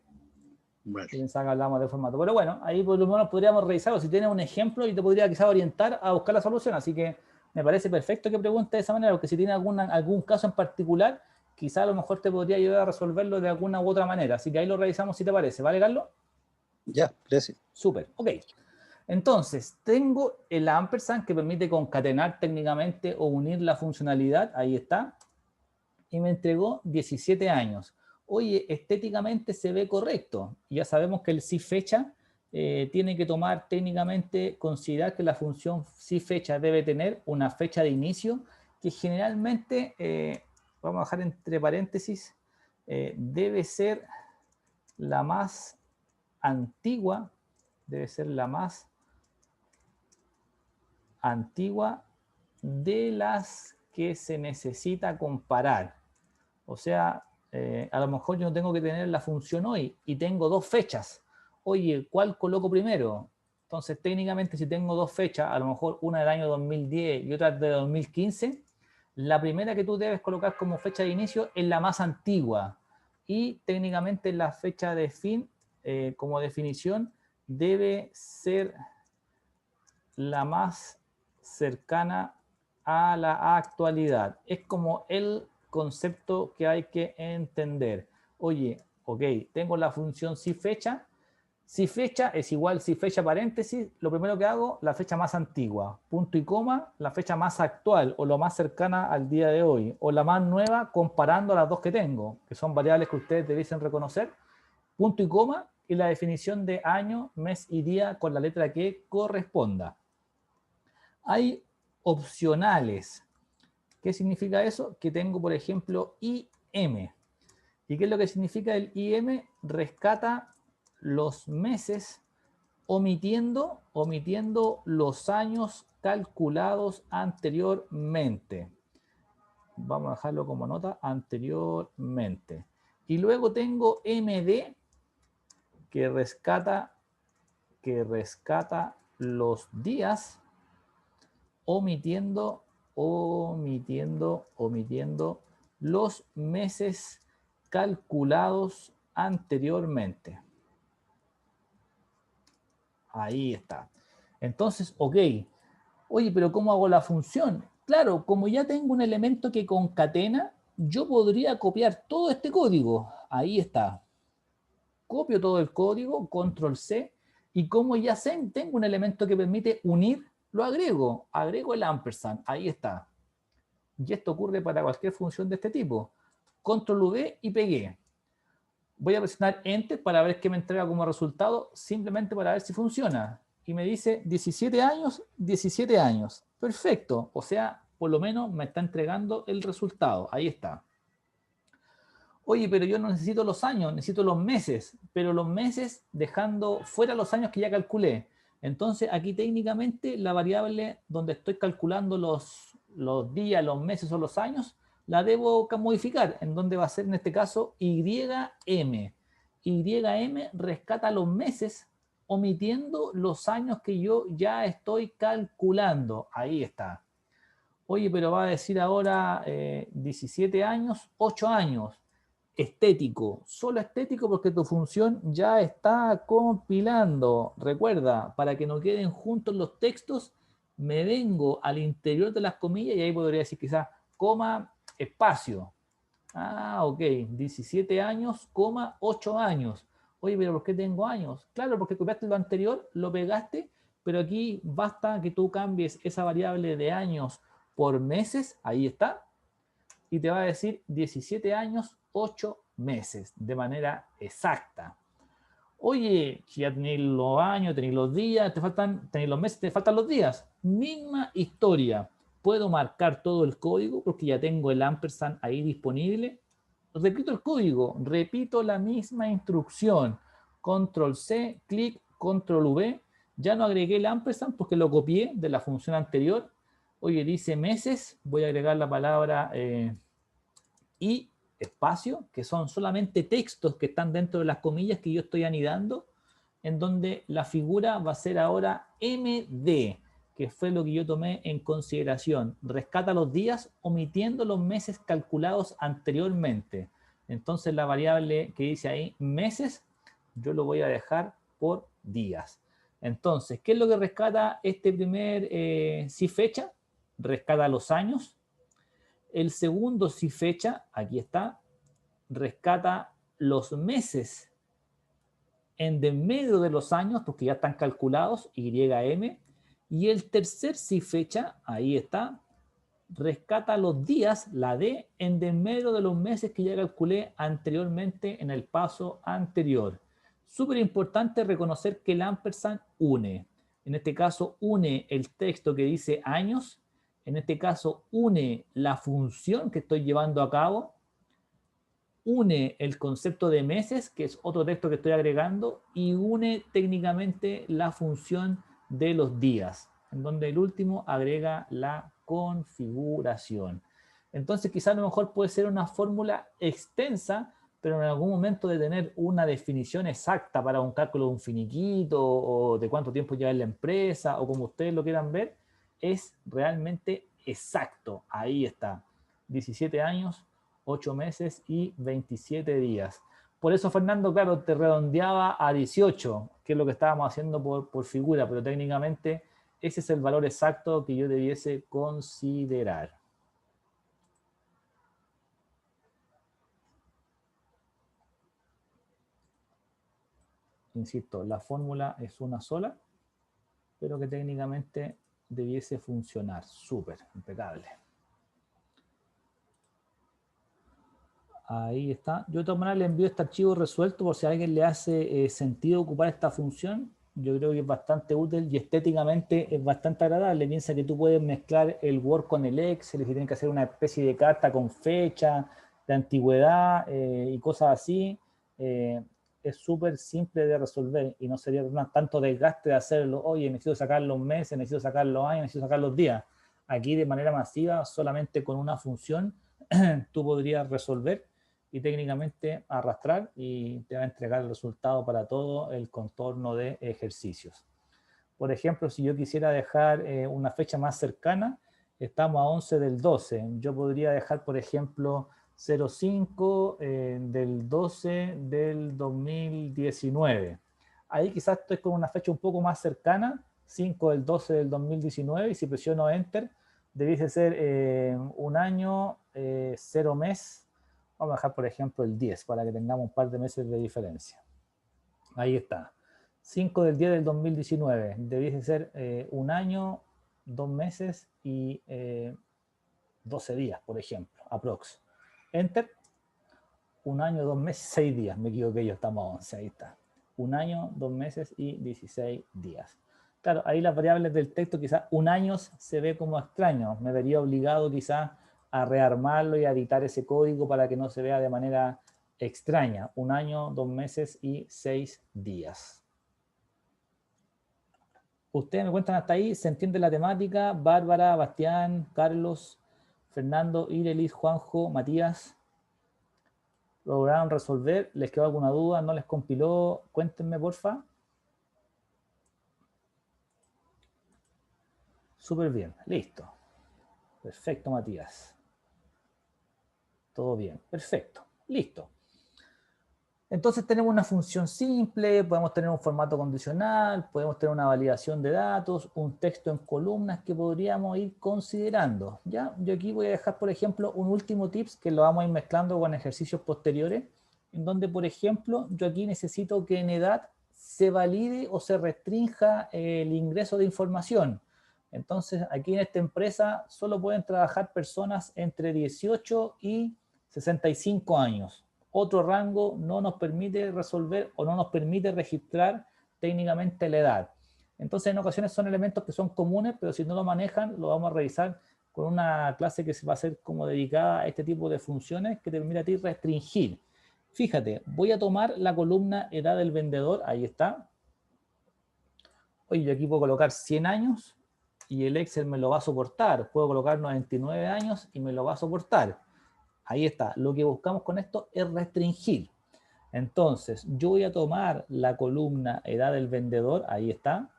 Vale. Yo pensaba que hablábamos de formato. Pero bueno, ahí por lo menos podríamos revisarlo. Si tienes un ejemplo y te podría quizás orientar a buscar la solución. Así que me parece perfecto que preguntes de esa manera, porque si tienes algún caso en particular, quizás a lo mejor te podría ayudar a resolverlo de alguna u otra manera. Así que ahí lo revisamos si te parece. ¿Vale, Carlos? Ya, gracias. Súper. Ok. Entonces, tengo el ampersand que permite concatenar técnicamente o unir la funcionalidad. Ahí está. Y me entregó 17 años. Oye, estéticamente se ve correcto. Ya sabemos que el si fecha tiene que tomar técnicamente, considerar que la función si fecha debe tener una fecha de inicio que generalmente, vamos a dejar entre paréntesis, debe ser la más antigua, debe ser la más antigua de las que se necesita comparar. O sea, a lo mejor yo no tengo que tener la función hoy y tengo dos fechas. Oye, ¿cuál coloco primero? Entonces, técnicamente, si tengo dos fechas, a lo mejor una del año 2010 y otra de 2015, la primera que tú debes colocar como fecha de inicio es la más antigua. Y técnicamente la fecha de fin, como definición, debe ser la más cercana a la actualidad. Es como el concepto que hay que entender. Oye, ok, tengo la función si fecha. Si fecha es igual, si fecha paréntesis, lo primero que hago, la fecha más antigua. Punto y coma, la fecha más actual o lo más cercana al día de hoy. O la más nueva comparando las dos que tengo, que son variables que ustedes debiesen reconocer. Punto y coma y la definición de año, mes y día con la letra que corresponda. Hay opcionales. ¿Qué significa eso? Que tengo, por ejemplo, IM. ¿Y qué es lo que significa el IM? Rescata los meses omitiendo los años calculados anteriormente. Vamos a dejarlo como nota, anteriormente. Y luego tengo MD, que rescata los días omitiendo los meses calculados anteriormente. Ahí está. Entonces, ok. Oye, pero ¿cómo hago la función? Claro, como ya tengo un elemento que concatena, yo podría copiar todo este código. Ahí está. Copio todo el código, control C, y como ya sé, tengo un elemento que permite unir, lo agrego. Agrego el ampersand. Ahí está. Y esto ocurre para cualquier función de este tipo. Control V y pegué. Voy a presionar Enter para ver qué me entrega como resultado, simplemente para ver si funciona. Y me dice 17 años, 17 años. Perfecto. O sea, por lo menos me está entregando el resultado. Ahí está. Oye, pero yo no necesito los años, necesito los meses. Pero los meses dejando fuera los años que ya calculé. Entonces, aquí técnicamente la variable donde estoy calculando los días, los meses o los años, la debo modificar, en donde va a ser en este caso YM. YM rescata los meses omitiendo los años que yo ya estoy calculando. Ahí está. Oye, pero va a decir ahora 17 años, 8 años. Estético, solo estético porque tu función ya está compilando. Recuerda, para que no queden juntos los textos, me vengo al interior de las comillas y ahí podría decir quizás coma, espacio. Ah, ok, 17 años, coma, 8 años. Oye, pero ¿por qué tengo años? Claro, porque copiaste lo anterior, lo pegaste, pero aquí basta que tú cambies esa variable de años por meses, ahí está, y te va a decir 17 años, 8 meses, de manera exacta. Oye, ya tenéis los años, tenéis los días, tenéis los meses, te faltan los días. Misma historia. Puedo marcar todo el código porque ya tengo el ampersand ahí disponible. Repito el código, repito la misma instrucción. Control C, clic, Control V. Ya no agregué el ampersand porque lo copié de la función anterior. Oye, dice meses, voy a agregar la palabra y espacio, que son solamente textos que están dentro de las comillas que yo estoy anidando, en donde la figura va a ser ahora MD, que fue lo que yo tomé en consideración. Rescata los días omitiendo los meses calculados anteriormente. Entonces la variable que dice ahí meses, yo lo voy a dejar por días. Entonces, ¿qué es lo que rescata este primer si fecha? Rescata los años. El segundo si fecha, aquí está, rescata los meses en de medio de los años, porque ya están calculados, YM. Y el tercer si fecha, ahí está, rescata los días, la D, en de medio de los meses que ya calculé anteriormente en el paso anterior. Súper importante reconocer que el ampersand une. En este caso une el texto que dice años. En este caso une la función que estoy llevando a cabo. Une el concepto de meses, que es otro texto que estoy agregando, y une técnicamente la función de los días, en donde el último agrega la configuración. Entonces quizá a lo mejor puede ser una fórmula extensa, pero en algún momento de tener una definición exacta para un cálculo de un finiquito o de cuánto tiempo lleva en la empresa o como ustedes lo quieran ver, es realmente exacto. Ahí está. 17 años, 8 meses y 27 días. Por eso, Fernando, claro, te redondeaba a 18, que es lo que estábamos haciendo por figura, pero técnicamente ese es el valor exacto que yo debiese considerar. insisto, la fórmula es una sola, pero que técnicamente debiese funcionar. Súper, impecable. Ahí está. Yo de todas maneras le envío este archivo resuelto por si a alguien le hace sentido ocupar esta función. Yo creo que es bastante útil y estéticamente es bastante agradable. Piensa que tú puedes mezclar el Word con el Excel, si tienes que hacer una especie de carta con fecha, de antigüedad y cosas así. Es súper simple de resolver y no sería tanto desgaste de hacerlo. Oye, necesito sacar los meses, necesito sacar los años, necesito sacar los días. Aquí de manera masiva, solamente con una función, tú podrías resolver y técnicamente arrastrar y te va a entregar el resultado para todo el contorno de ejercicios. Por ejemplo, si yo quisiera dejar una fecha más cercana, estamos a 11 del 12. Yo podría dejar, por ejemplo, 05 del 12 del 2019. Ahí quizás estoy con una fecha un poco más cercana, 5 del 12 del 2019, y si presiono Enter, debiese ser un año, 0 mes. Vamos a dejar, por ejemplo, el 10 para que tengamos un par de meses de diferencia. Ahí está. 5 del 10 del 2019. Debiese ser un año, 2 meses y 12 días, por ejemplo, aprox. Enter. Un año, 2 meses, 6 días. Me equivoqué, yo estamos a 11. Ahí está. Un año, 2 meses y 16 días. Claro, ahí las variables del texto, quizás un año se ve como extraño. Me vería obligado quizás a rearmarlo y a editar ese código para que no se vea de manera extraña. Un año, 2 meses y 6 días. Ustedes me cuentan hasta ahí, ¿se entiende la temática? Bárbara, Bastián, Carlos, Fernando, Irelis, Juanjo, Matías. ¿Lograron resolver? ¿Les quedó alguna duda? ¿No les compiló? Cuéntenme, porfa. Súper bien, listo. Perfecto, Matías. Todo bien, perfecto, listo. Entonces tenemos una función simple, podemos tener un formato condicional, podemos tener una validación de datos, un texto en columnas que podríamos ir considerando. ¿Ya? Yo aquí voy a dejar, por ejemplo, un último tips que lo vamos a ir mezclando con ejercicios posteriores, en donde, por ejemplo, yo aquí necesito que en edad se valide o se restrinja el ingreso de información. Entonces, aquí en esta empresa solo pueden trabajar personas entre 18 y 65 años. Otro rango no nos permite resolver o no nos permite registrar técnicamente la edad. Entonces, en ocasiones son elementos que son comunes, pero si no lo manejan, lo vamos a revisar con una clase que se va a hacer como dedicada a este tipo de funciones que te permite a ti restringir. Fíjate, voy a tomar la columna edad del vendedor, ahí está. Oye, yo aquí puedo colocar 100 años y el Excel me lo va a soportar. Puedo colocar 99 años y me lo va a soportar. Ahí está. Lo que buscamos con esto es restringir. Entonces, yo voy a tomar la columna edad del vendedor. Ahí está.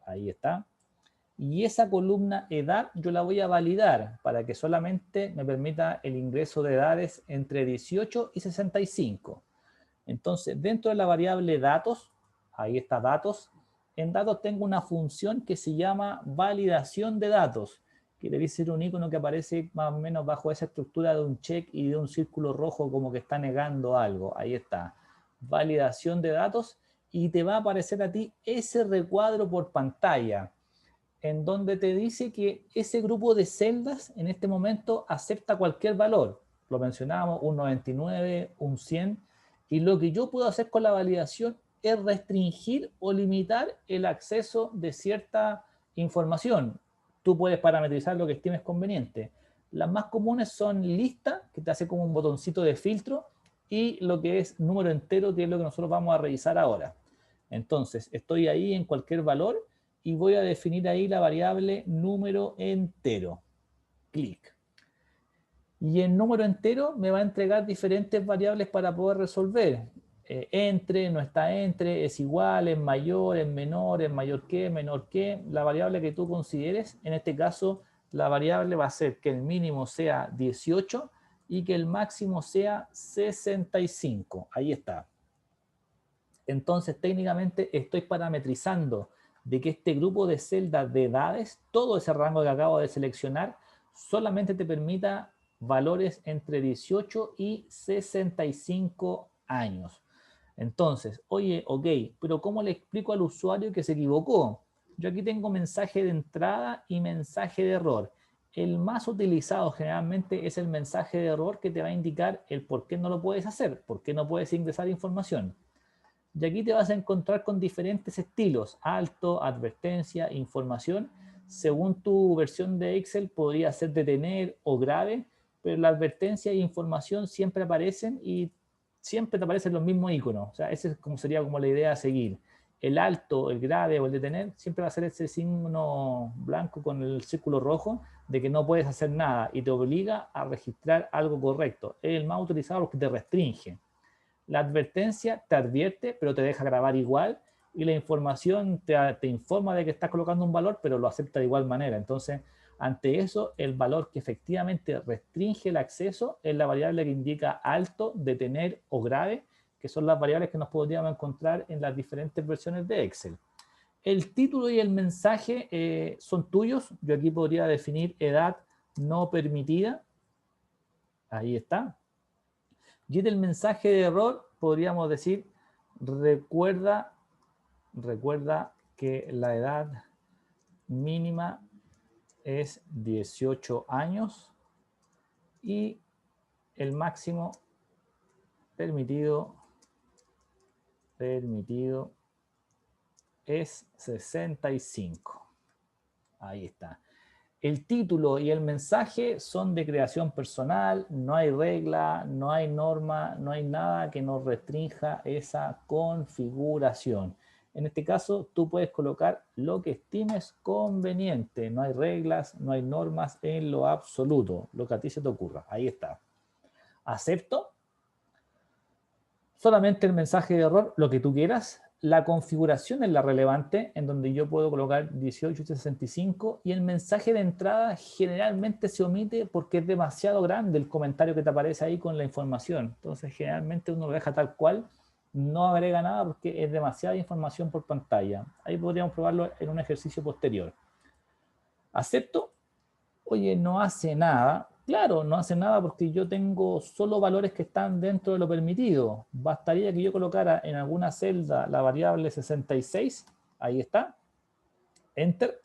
Ahí está. Y esa columna edad yo la voy a validar para que solamente me permita el ingreso de edades entre 18 y 65. Entonces, dentro de la variable datos, ahí está datos, en datos tengo una función que se llama validación de datos, que debe ser un icono que aparece más o menos bajo esa estructura de un check y de un círculo rojo como que está negando algo. Ahí está, validación de datos, y te va a aparecer a ti ese recuadro por pantalla, en donde te dice que ese grupo de celdas en este momento acepta cualquier valor. Lo mencionábamos, un 99, un 100, y lo que yo puedo hacer con la validación es restringir o limitar el acceso de cierta información. Tú puedes parametrizar lo que estimes conveniente. Las más comunes son lista, que te hace como un botoncito de filtro, y lo que es número entero, que es lo que nosotros vamos a revisar ahora. Entonces, estoy ahí en cualquier valor y voy a definir ahí la variable número entero. Clic. Y el número entero me va a entregar diferentes variables para poder resolver. Entre, no está entre, es igual, es mayor, es mayor que, menor que. La variable que tú consideres, en este caso, la variable va a ser que el mínimo sea 18 y que el máximo sea 65. Ahí está. Entonces, técnicamente estoy parametrizando de que este grupo de celdas de edades, todo ese rango que acabo de seleccionar, solamente te permita valores entre 18 y 65 años. Entonces, oye, ok, pero ¿cómo le explico al usuario que se equivocó? Yo aquí tengo mensaje de entrada y mensaje de error. El más utilizado generalmente es el mensaje de error que te va a indicar el por qué no lo puedes hacer, por qué no puedes ingresar información. Y aquí te vas a encontrar con diferentes estilos, alto, advertencia, información. Según tu versión de Excel podría ser detener o grave, pero la advertencia e información siempre aparecen y siempre te aparecen los mismos iconos. O sea, esa es como sería como la idea a seguir. El alto, el grave o el detener siempre va a ser ese signo blanco con el círculo rojo de que no puedes hacer nada y te obliga a registrar algo correcto. Es el más utilizado porque te restringe. La advertencia te advierte, pero te deja grabar igual, y la información te informa de que estás colocando un valor, pero lo acepta de igual manera. Entonces, ante eso, el valor que efectivamente restringe el acceso es la variable que indica alto, detener o grave, que son las variables que nos podríamos encontrar en las diferentes versiones de Excel. El título y el mensaje son tuyos. Yo aquí podría definir edad no permitida. Ahí está. Y en el mensaje de error podríamos decir, recuerda que la edad mínima es 18 años y el máximo permitido es 65. Ahí está. El título y el mensaje son de creación personal, no hay regla, no hay norma, no hay nada que nos restrinja esa configuración. En este caso, tú puedes colocar lo que estimes conveniente. No hay reglas, no hay normas en lo absoluto, lo que a ti se te ocurra. Ahí está. ¿Acepto? Solamente el mensaje de error, lo que tú quieras. La configuración es la relevante, en donde yo puedo colocar 1865 y el mensaje de entrada generalmente se omite porque es demasiado grande el comentario que te aparece ahí con la información. Entonces, generalmente uno lo deja tal cual, no agrega nada porque es demasiada información por pantalla. Ahí podríamos probarlo en un ejercicio posterior. ¿Acepto? Oye, no hace nada. Claro, no hace nada porque yo tengo solo valores que están dentro de lo permitido. Bastaría que yo colocara en alguna celda la variable 66. Ahí está. Enter.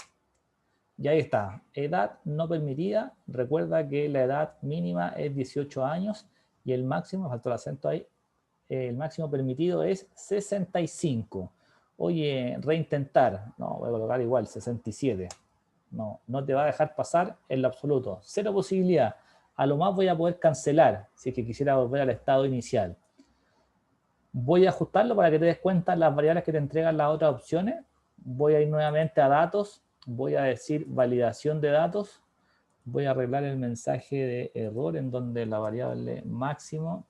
Y ahí está. Edad no permitida. Recuerda que la edad mínima es 18 años y el máximo, faltó el acento ahí, el máximo permitido es 65. Oye, reintentar. No, voy a colocar igual, 67. No, no te va a dejar pasar en lo absoluto. Cero posibilidad. A lo más voy a poder cancelar si es que quisiera volver al estado inicial. Voy a ajustarlo para que te des cuenta las variables que te entregan las otras opciones. Voy a ir nuevamente a datos. Voy a decir validación de datos. Voy a arreglar el mensaje de error en donde la variable máximo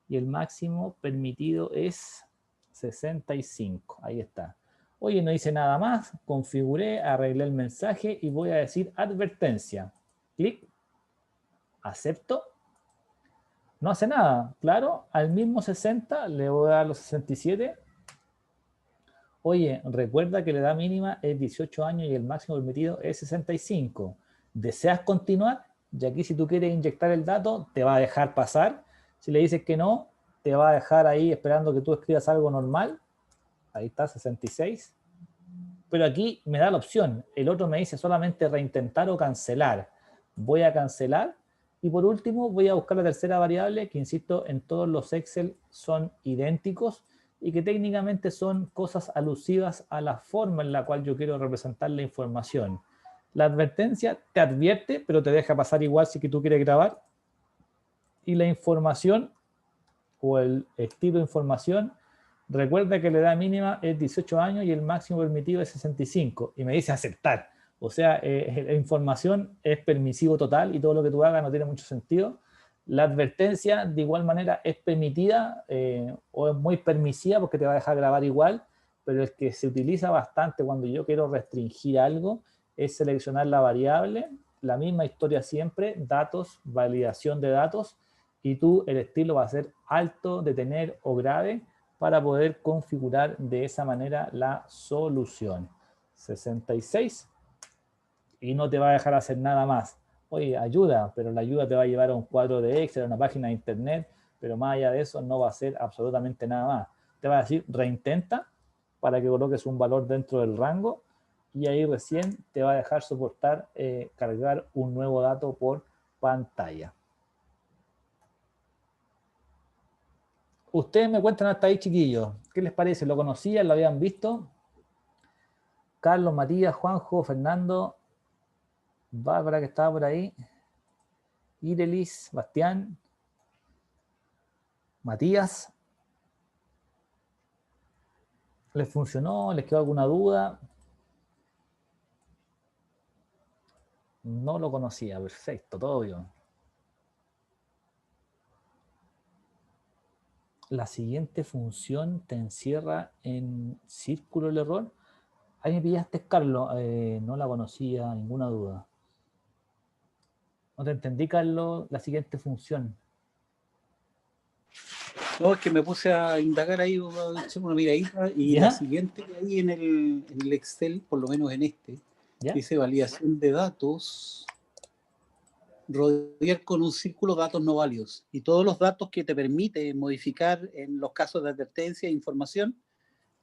y el máximo permitido es 65. Ahí está. Oye, no hice nada más, configuré, arreglé el mensaje y voy a decir advertencia. Clic, acepto. No hace nada, claro, al mismo 60 le voy a dar los 67. Oye, recuerda que la edad mínima es 18 años y el máximo permitido es 65. ¿Deseas continuar? Y aquí si tú quieres inyectar el dato, te va a dejar pasar. Si le dices que no, te va a dejar ahí esperando que tú escribas algo normal. Ahí está, 66. Pero aquí me da la opción. El otro me dice solamente reintentar o cancelar. Voy a cancelar. Y por último voy a buscar la tercera variable que, insisto, en todos los Excel son idénticos y que técnicamente son cosas alusivas a la forma en la cual yo quiero representar la información. La advertencia te advierte, pero te deja pasar igual si que tú quieres grabar. Y la información o el estilo de información, recuerda que la edad mínima es 18 años y el máximo permitido es 65. Y me dice aceptar. O sea, la información es permisivo total y todo lo que tú hagas no tiene mucho sentido. La advertencia, de igual manera, es permitida o es muy permisiva porque te va a dejar grabar igual, pero el que se utiliza bastante cuando yo quiero restringir algo es seleccionar la variable, la misma historia siempre, datos, validación de datos, y tú el estilo va a ser alto, detener o grave para poder configurar de esa manera la solución. 66 y no te va a dejar hacer nada más. Oye, ayuda, pero la ayuda te va a llevar a un cuadro de Excel, a una página de internet, pero más allá de eso no va a hacer absolutamente nada más. te va a decir reintenta para que coloques un valor dentro del rango y ahí recién te va a dejar soportar cargar un nuevo dato por pantalla. Ustedes me cuentan hasta ahí, chiquillos. ¿Qué les parece? ¿Lo conocían? ¿Lo habían visto? Carlos, Matías, Juanjo, Fernando, Bárbara que estaba por ahí, Irelis, Bastián, Matías. ¿Les funcionó? ¿Les quedó alguna duda? No lo conocía. Perfecto, todo bien. La siguiente función te encierra en círculo el error. Ahí me pillaste, Carlos. No la conocía, ninguna duda. No te entendí, Carlos, la siguiente función. No, es que me puse a indagar ahí una miradita y ¿Ya? la siguiente que hay en el Excel, por lo menos en este, ¿Ya? dice validación de datos, rodear con un círculo datos no válidos. Y todos los datos que te permite modificar en los casos de advertencia e información,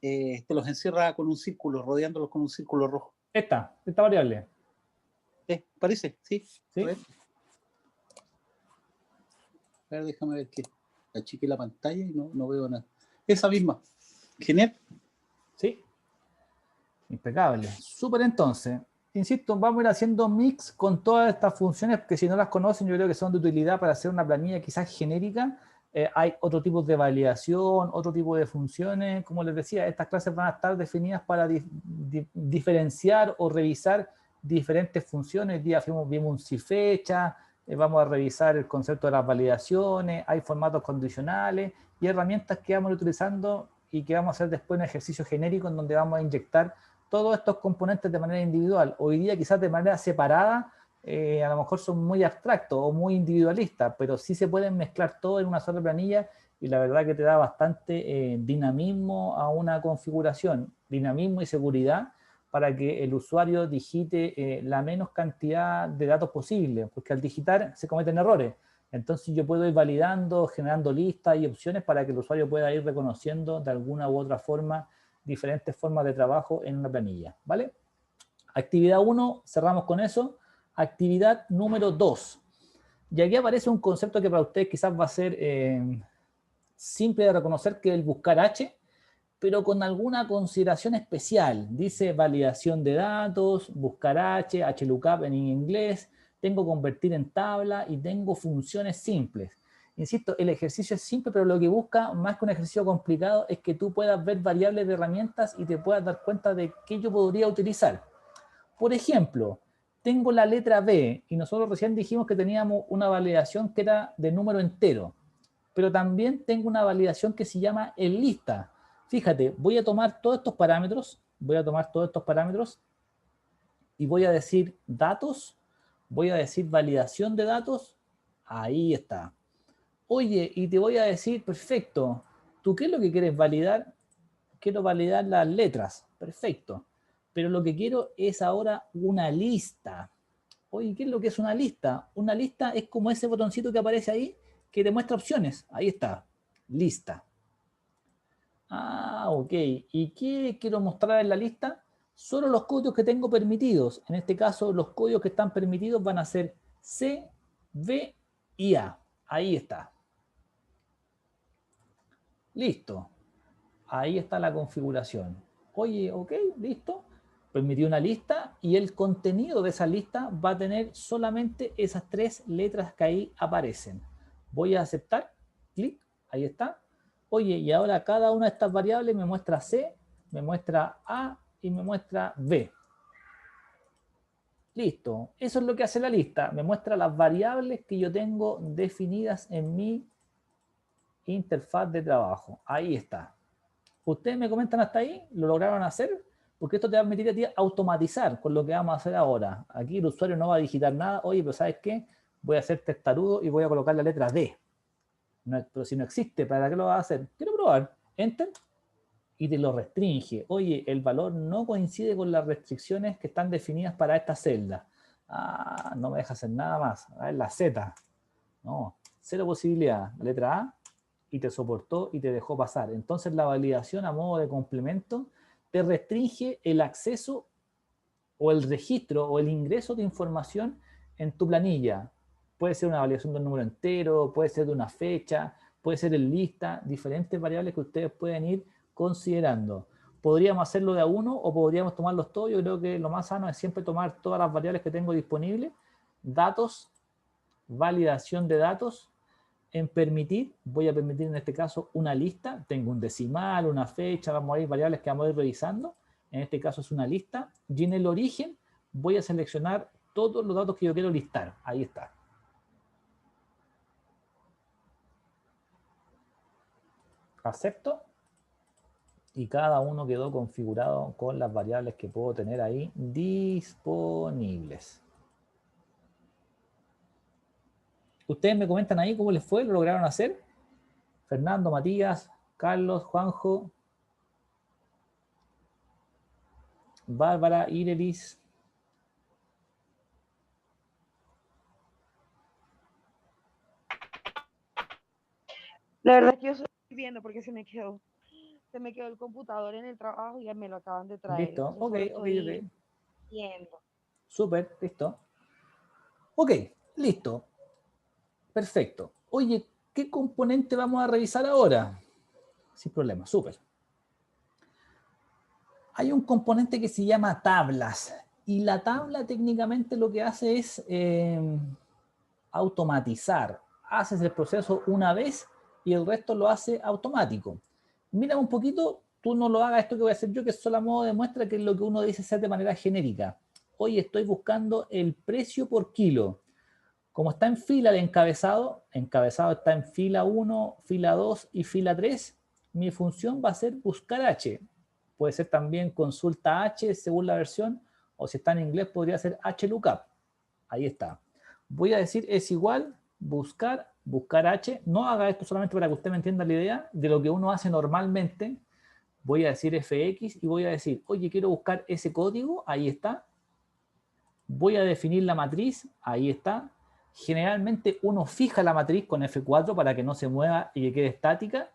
te los encierra con un círculo, rodeándolos con un círculo rojo. Esta variable. Parece, sí. ¿Sí? A ver, déjame ver que achiqué la pantalla y no veo nada. Esa misma. Genial. Sí. Impecable. Súper entonces. Insisto, vamos a ir haciendo mix con todas estas funciones, que si no las conocen, yo creo que son de utilidad para hacer una planilla quizás genérica. Hay otro tipo de validación, otro tipo de funciones. Como les decía, estas clases van a estar definidas para diferenciar o revisar diferentes funciones. El día vimos un si fecha, vamos a revisar el concepto de las validaciones, hay formatos condicionales y herramientas que vamos utilizando y que vamos a hacer después un ejercicio genérico en donde vamos a inyectar todos estos componentes de manera individual. Hoy día quizás de manera separada, a lo mejor son muy abstractos o muy individualistas, pero sí se pueden mezclar todo en una sola planilla y la verdad que te da bastante dinamismo a una configuración, dinamismo y seguridad para que el usuario digite la menos cantidad de datos posible, porque al digitar se cometen errores. Entonces yo puedo ir validando, generando listas y opciones para que el usuario pueda ir reconociendo de alguna u otra forma diferentes formas de trabajo en una planilla, ¿vale? Actividad 1, cerramos con eso. Actividad número 2. Y aquí aparece un concepto que para ustedes quizás va a ser simple de reconocer, que es el buscar H, pero con alguna consideración especial. Dice validación de datos, buscar H, HLOOKUP en inglés, tengo convertir en tabla y tengo funciones simples. Insisto, el ejercicio es simple, pero lo que busca, más que un ejercicio complicado, es que tú puedas ver variables de herramientas y te puedas dar cuenta de qué yo podría utilizar. Por ejemplo, tengo la letra B y nosotros recién dijimos que teníamos una validación que era de número entero, pero también tengo una validación que se llama en lista. Fíjate, voy a tomar todos estos parámetros y voy a decir datos, voy a decir validación de datos, ahí está. Oye, y te voy a decir, perfecto, ¿tú qué es lo que quieres validar? Quiero validar las letras, perfecto. Pero lo que quiero es ahora una lista. Oye, ¿qué es lo que es una lista? Una lista es como ese botoncito que aparece ahí, que te muestra opciones. Ahí está, lista. Ah, ok. ¿Y qué quiero mostrar en la lista? Solo los códigos que tengo permitidos. En este caso, los códigos que están permitidos van a ser C, B y A. Ahí está. Listo. Ahí está la configuración. Oye, ok, listo. Permití una lista y el contenido de esa lista va a tener solamente esas 3 letras que ahí aparecen. Voy a aceptar, clic, ahí está. Oye, y ahora cada una de estas variables me muestra C, me muestra A y me muestra B. Listo, eso es lo que hace la lista. Me muestra las variables que yo tengo definidas en mi interfaz de trabajo. Ahí está. Ustedes me comentan hasta ahí, ¿lo lograron hacer? Porque esto te va a permitir a ti automatizar con lo que vamos a hacer ahora. Aquí el usuario no va a digitar nada. Oye, pero ¿sabes qué? Voy a hacer testarudo y voy a colocar la letra D. No, pero si no existe, ¿para qué lo vas a hacer? Quiero probar. Enter. Y te lo restringe. Oye, el valor no coincide con las restricciones que están definidas para esta celda. Ah, no me deja hacer nada más. A ver, la Z. No, cero posibilidad. La letra A y te soportó y te dejó pasar. Entonces la validación a modo de complemento te restringe el acceso o el registro o el ingreso de información en tu planilla. Puede ser una validación de un número entero, puede ser de una fecha, puede ser en lista, diferentes variables que ustedes pueden ir considerando. Podríamos hacerlo de a uno o podríamos tomarlos todos. Yo creo que lo más sano es siempre tomar todas las variables que tengo disponibles, datos, validación de datos. En permitir, voy a permitir en este caso una lista, tengo un decimal, una fecha, vamos a ir variables que vamos a ir revisando, en este caso es una lista, y en el origen voy a seleccionar todos los datos que yo quiero listar, ahí está. Acepto, y cada uno quedó configurado con las variables que puedo tener ahí disponibles. Ustedes me comentan ahí cómo les fue, lo lograron hacer. Fernando, Matías, Carlos, Juanjo, Bárbara, Irelis. La verdad es que yo estoy viendo porque se me quedó el computador en el trabajo y ya me lo acaban de traer. Listo, ok. Viendo. Súper, listo. Ok, listo. Perfecto. Oye, ¿qué componente vamos a revisar ahora? Sin problema, súper. Hay un componente que se llama tablas. Y la tabla técnicamente lo que hace es automatizar. Haces el proceso una vez y el resto lo hace automático. Mira un poquito, tú no lo hagas esto que voy a hacer yo, que solo a modo de muestra que es lo que uno dice hacer de manera genérica. Hoy estoy buscando el precio por kilo. Como está en fila el encabezado está en fila 1, fila 2 y fila 3, mi función va a ser buscar H. Puede ser también consulta H según la versión, o si está en inglés podría ser HLOOKUP. Ahí está. Voy a decir es igual, buscar H. No haga esto solamente para que usted me entienda la idea de lo que uno hace normalmente. Voy a decir FX y voy a decir, oye, quiero buscar ese código, ahí está. Voy a definir la matriz, ahí está. Generalmente uno fija la matriz con F4 para que no se mueva y que quede estática.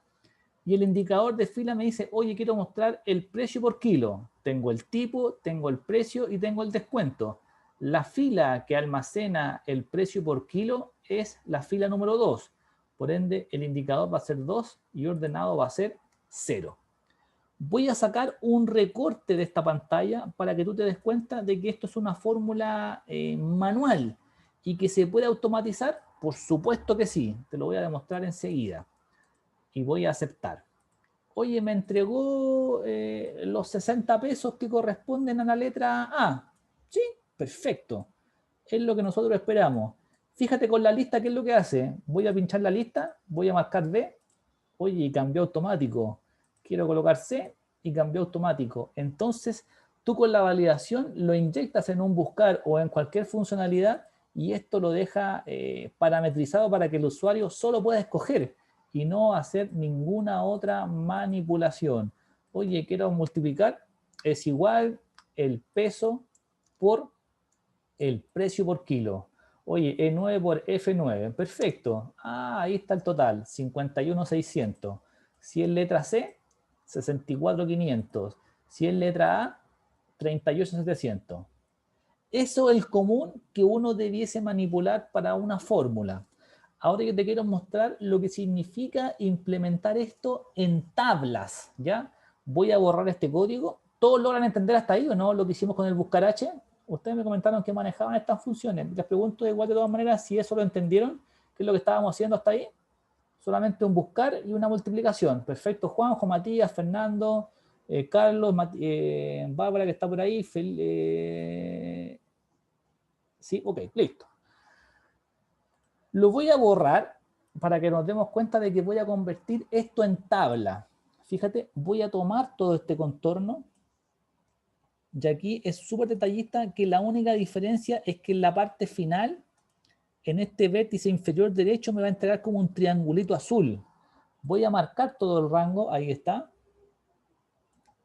Y el indicador de fila me dice, oye, quiero mostrar el precio por kilo. Tengo el tipo, tengo el precio y tengo el descuento. La fila que almacena el precio por kilo es la fila número 2. Por ende, el indicador va a ser 2 y ordenado va a ser 0. Voy a sacar un recorte de esta pantalla para que tú te des cuenta de que esto es una fórmula manual y que se puede automatizar. Por supuesto que sí, te lo voy a demostrar enseguida. Y voy a aceptar. Oye, me entregó los 60 pesos que corresponden a la letra A. Sí, perfecto. Es lo que nosotros esperamos. Fíjate con la lista qué es lo que hace. Voy a pinchar la lista, voy a marcar B. Oye, cambió automático. Quiero colocar C y cambió automático. Entonces, tú con la validación lo inyectas en un buscar o en cualquier funcionalidad y esto lo deja parametrizado para que el usuario solo pueda escoger y no hacer ninguna otra manipulación. Oye, quiero multiplicar, es igual el peso por el precio por kilo. Oye, E9 por F9, perfecto. Ah, ahí está el total, 51.600. Si es letra C, 64.500. Si es letra A, 38.700. Eso es el común que uno debiese manipular para una fórmula. Ahora yo te quiero mostrar lo que significa implementar esto en tablas, ¿ya? Voy a borrar este código. ¿Todos logran entender hasta ahí o no lo que hicimos con el buscar H? Ustedes me comentaron que manejaban estas funciones. Les pregunto de igual de todas maneras si eso lo entendieron, qué es lo que estábamos haciendo hasta ahí. Solamente un buscar y una multiplicación. Perfecto, Juanjo, Matías, Fernando, Carlos, Bárbara que está por ahí. Sí, ok, listo. Lo voy a borrar para que nos demos cuenta de que voy a convertir esto en tabla. Fíjate, voy a tomar todo este contorno. Y aquí es súper detallista que la única diferencia es que en la parte final, en este vértice inferior derecho, me va a entregar como un triangulito azul. Voy a marcar todo el rango, ahí está.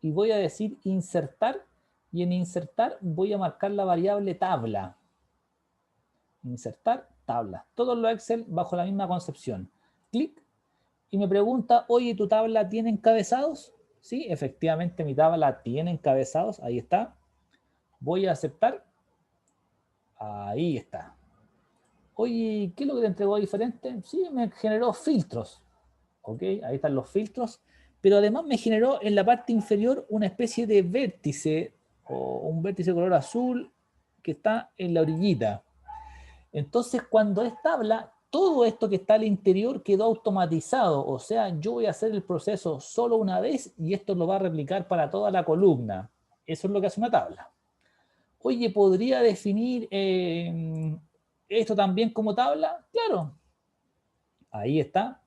Y voy a decir insertar. Y en insertar voy a marcar la variable tabla. Insertar, tabla. Todos los Excel bajo la misma concepción. Clic. y me pregunta, oye, ¿tu tabla tiene encabezados? Sí, efectivamente mi tabla tiene encabezados, ahí está. Voy a aceptar. Ahí está. Oye, ¿qué es lo que te entregó diferente? Sí, me generó filtros. Ok, ahí están los filtros. Pero además me generó en la parte inferior una especie de vértice o un vértice color azul que está en la orillita. Entonces, cuando es tabla, todo esto que está al interior quedó automatizado. O sea, yo voy a hacer el proceso solo una vez y esto lo va a replicar para toda la columna. Eso es lo que hace una tabla. Oye, ¿podría definir esto también como tabla? Claro. Ahí está.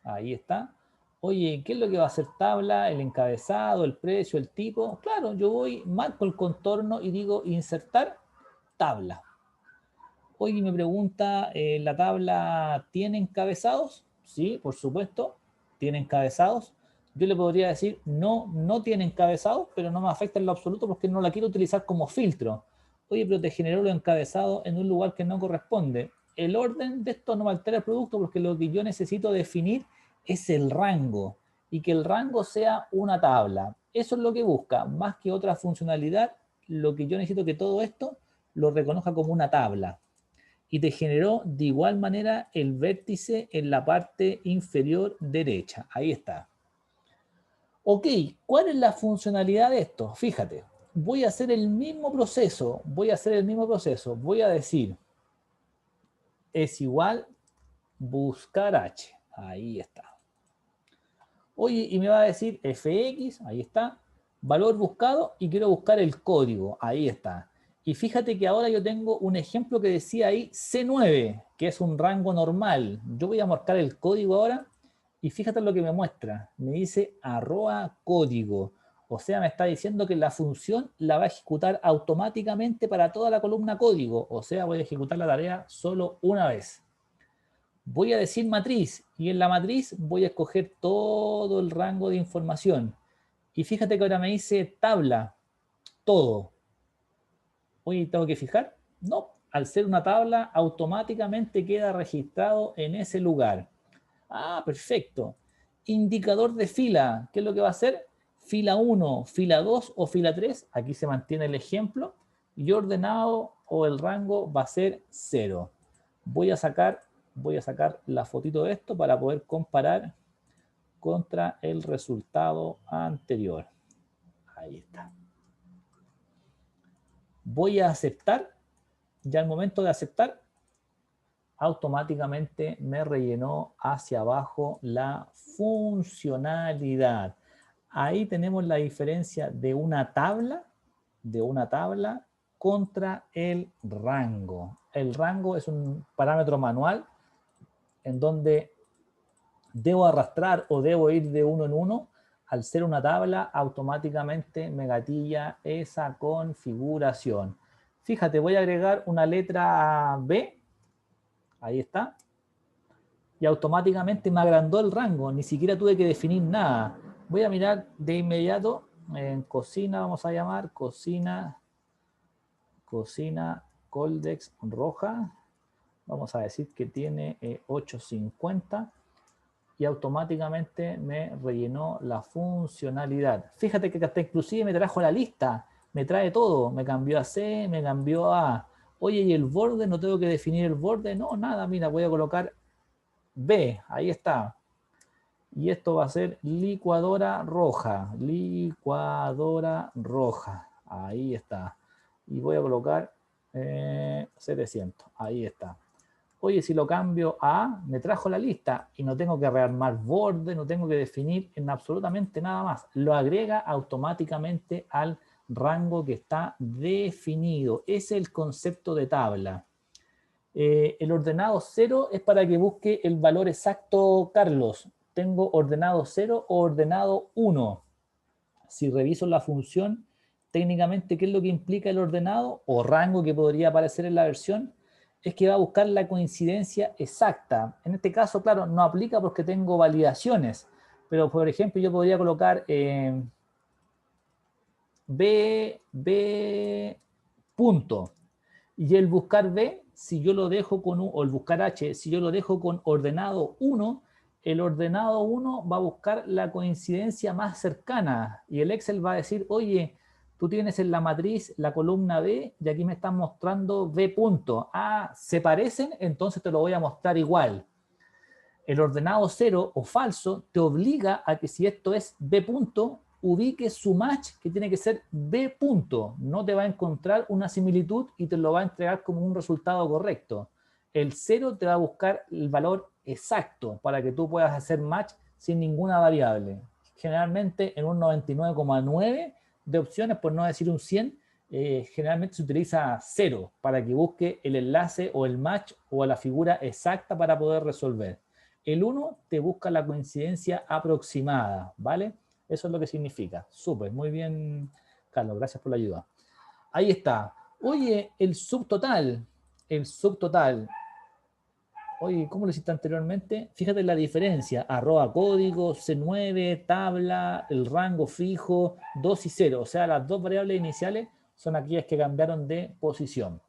Ahí está. Oye, ¿qué es lo que va a hacer tabla? El encabezado, el precio, el tipo. Claro, yo voy, marco el contorno y digo insertar tabla. Oye, me pregunta, ¿la tabla tiene encabezados? Sí, por supuesto, tiene encabezados. Yo le podría decir, no, no tiene encabezados, pero no me afecta en lo absoluto porque no la quiero utilizar como filtro. Oye, pero te generó los encabezados en un lugar que no corresponde. El orden de esto no me altera el producto porque lo que yo necesito definir es el rango y que el rango sea una tabla. Eso es lo que busca, más que otra funcionalidad, lo que yo necesito que todo esto lo reconozca como una tabla y te generó de igual manera el vértice en la parte inferior derecha. Ahí está. Ok, ¿cuál es la funcionalidad de esto? Fíjate, voy a hacer el mismo proceso, voy a decir es igual buscar H. Ahí está. Oye, y me va a decir fx, ahí está, valor buscado y quiero buscar el código, ahí está. Y fíjate que ahora yo tengo un ejemplo que decía ahí C9, que es un rango normal. Yo voy a marcar el código ahora y fíjate lo que me muestra. Me dice @código. O sea, me está diciendo que la función la va a ejecutar automáticamente para toda la columna código. O sea, voy a ejecutar la tarea solo una vez. Voy a decir matriz y en la matriz voy a escoger todo el rango de información. Y fíjate que ahora me dice tabla, todo. Oye, ¿tengo que fijar? No, al ser una tabla automáticamente queda registrado en ese lugar. Ah, perfecto. Indicador de fila, ¿qué es lo que va a hacer? Fila 1, fila 2 o fila 3, aquí se mantiene el ejemplo, y ordenado o el rango va a ser 0. Voy a sacar la fotito de esto para poder comparar contra el resultado anterior. Ahí está. Voy a aceptar. Ya al momento de aceptar, automáticamente me rellenó hacia abajo la funcionalidad. Ahí tenemos la diferencia de una tabla contra el rango. El rango es un parámetro manual en donde debo arrastrar o debo ir de uno en uno. Al ser una tabla, automáticamente me gatilla esa configuración. Fíjate, voy a agregar una letra B. Ahí está. Y automáticamente me agrandó el rango. Ni siquiera tuve que definir nada. Voy a mirar de inmediato en cocina, vamos a llamar cocina Coldex roja. Vamos a decir que tiene 850 y automáticamente me rellenó la funcionalidad. Fíjate que hasta inclusive me trajo la lista, me trae todo, me cambió a C, me cambió a A. Oye, ¿y el borde? ¿No tengo que definir el borde? No, nada, mira, voy a colocar B, ahí está. Y esto va a ser licuadora roja, ahí está. Y voy a colocar 700, ahí está. Oye, si lo cambio a A, me trajo la lista y no tengo que rearmar borde, no tengo que definir en absolutamente nada más. Lo agrega automáticamente al rango que está definido. Ese es el concepto de tabla. El ordenado 0 es para que busque el valor exacto, Carlos. Tengo ordenado 0 o ordenado 1. Si reviso la función, técnicamente, ¿qué es lo que implica el ordenado o rango que podría aparecer en la versión? Es que va a buscar la coincidencia exacta. En este caso, claro, no aplica porque tengo validaciones. Pero, por ejemplo, yo podría colocar B punto. Y el buscar B, si yo lo dejo con o el buscar H, si yo lo dejo con ordenado 1, el ordenado 1 va a buscar la coincidencia más cercana y el Excel va a decir, oye, tú tienes en la matriz la columna B y aquí me están mostrando B punto. Ah, ¿se parecen? Entonces te lo voy a mostrar igual. El ordenado 0 o falso te obliga a que si esto es B punto, ubique su match que tiene que ser B punto. No te va a encontrar una similitud y te lo va a entregar como un resultado correcto. El 0 te va a buscar el valor exacto para que tú puedas hacer match sin ninguna variable. Generalmente en un 99,9 de opciones, por no decir un 100, generalmente se utiliza 0 para que busque el enlace o el match o la figura exacta para poder resolver. El 1 te busca la coincidencia aproximada, ¿vale? Eso es lo que significa. Súper, muy bien, Carlos, gracias por la ayuda. Ahí está. Oye, el subtotal. El subtotal. Oye, ¿cómo lo hiciste anteriormente? Fíjate la diferencia. Arroba código, C9, tabla, el rango fijo, 2 y 0. O sea, las dos variables iniciales son aquellas que cambiaron de posición.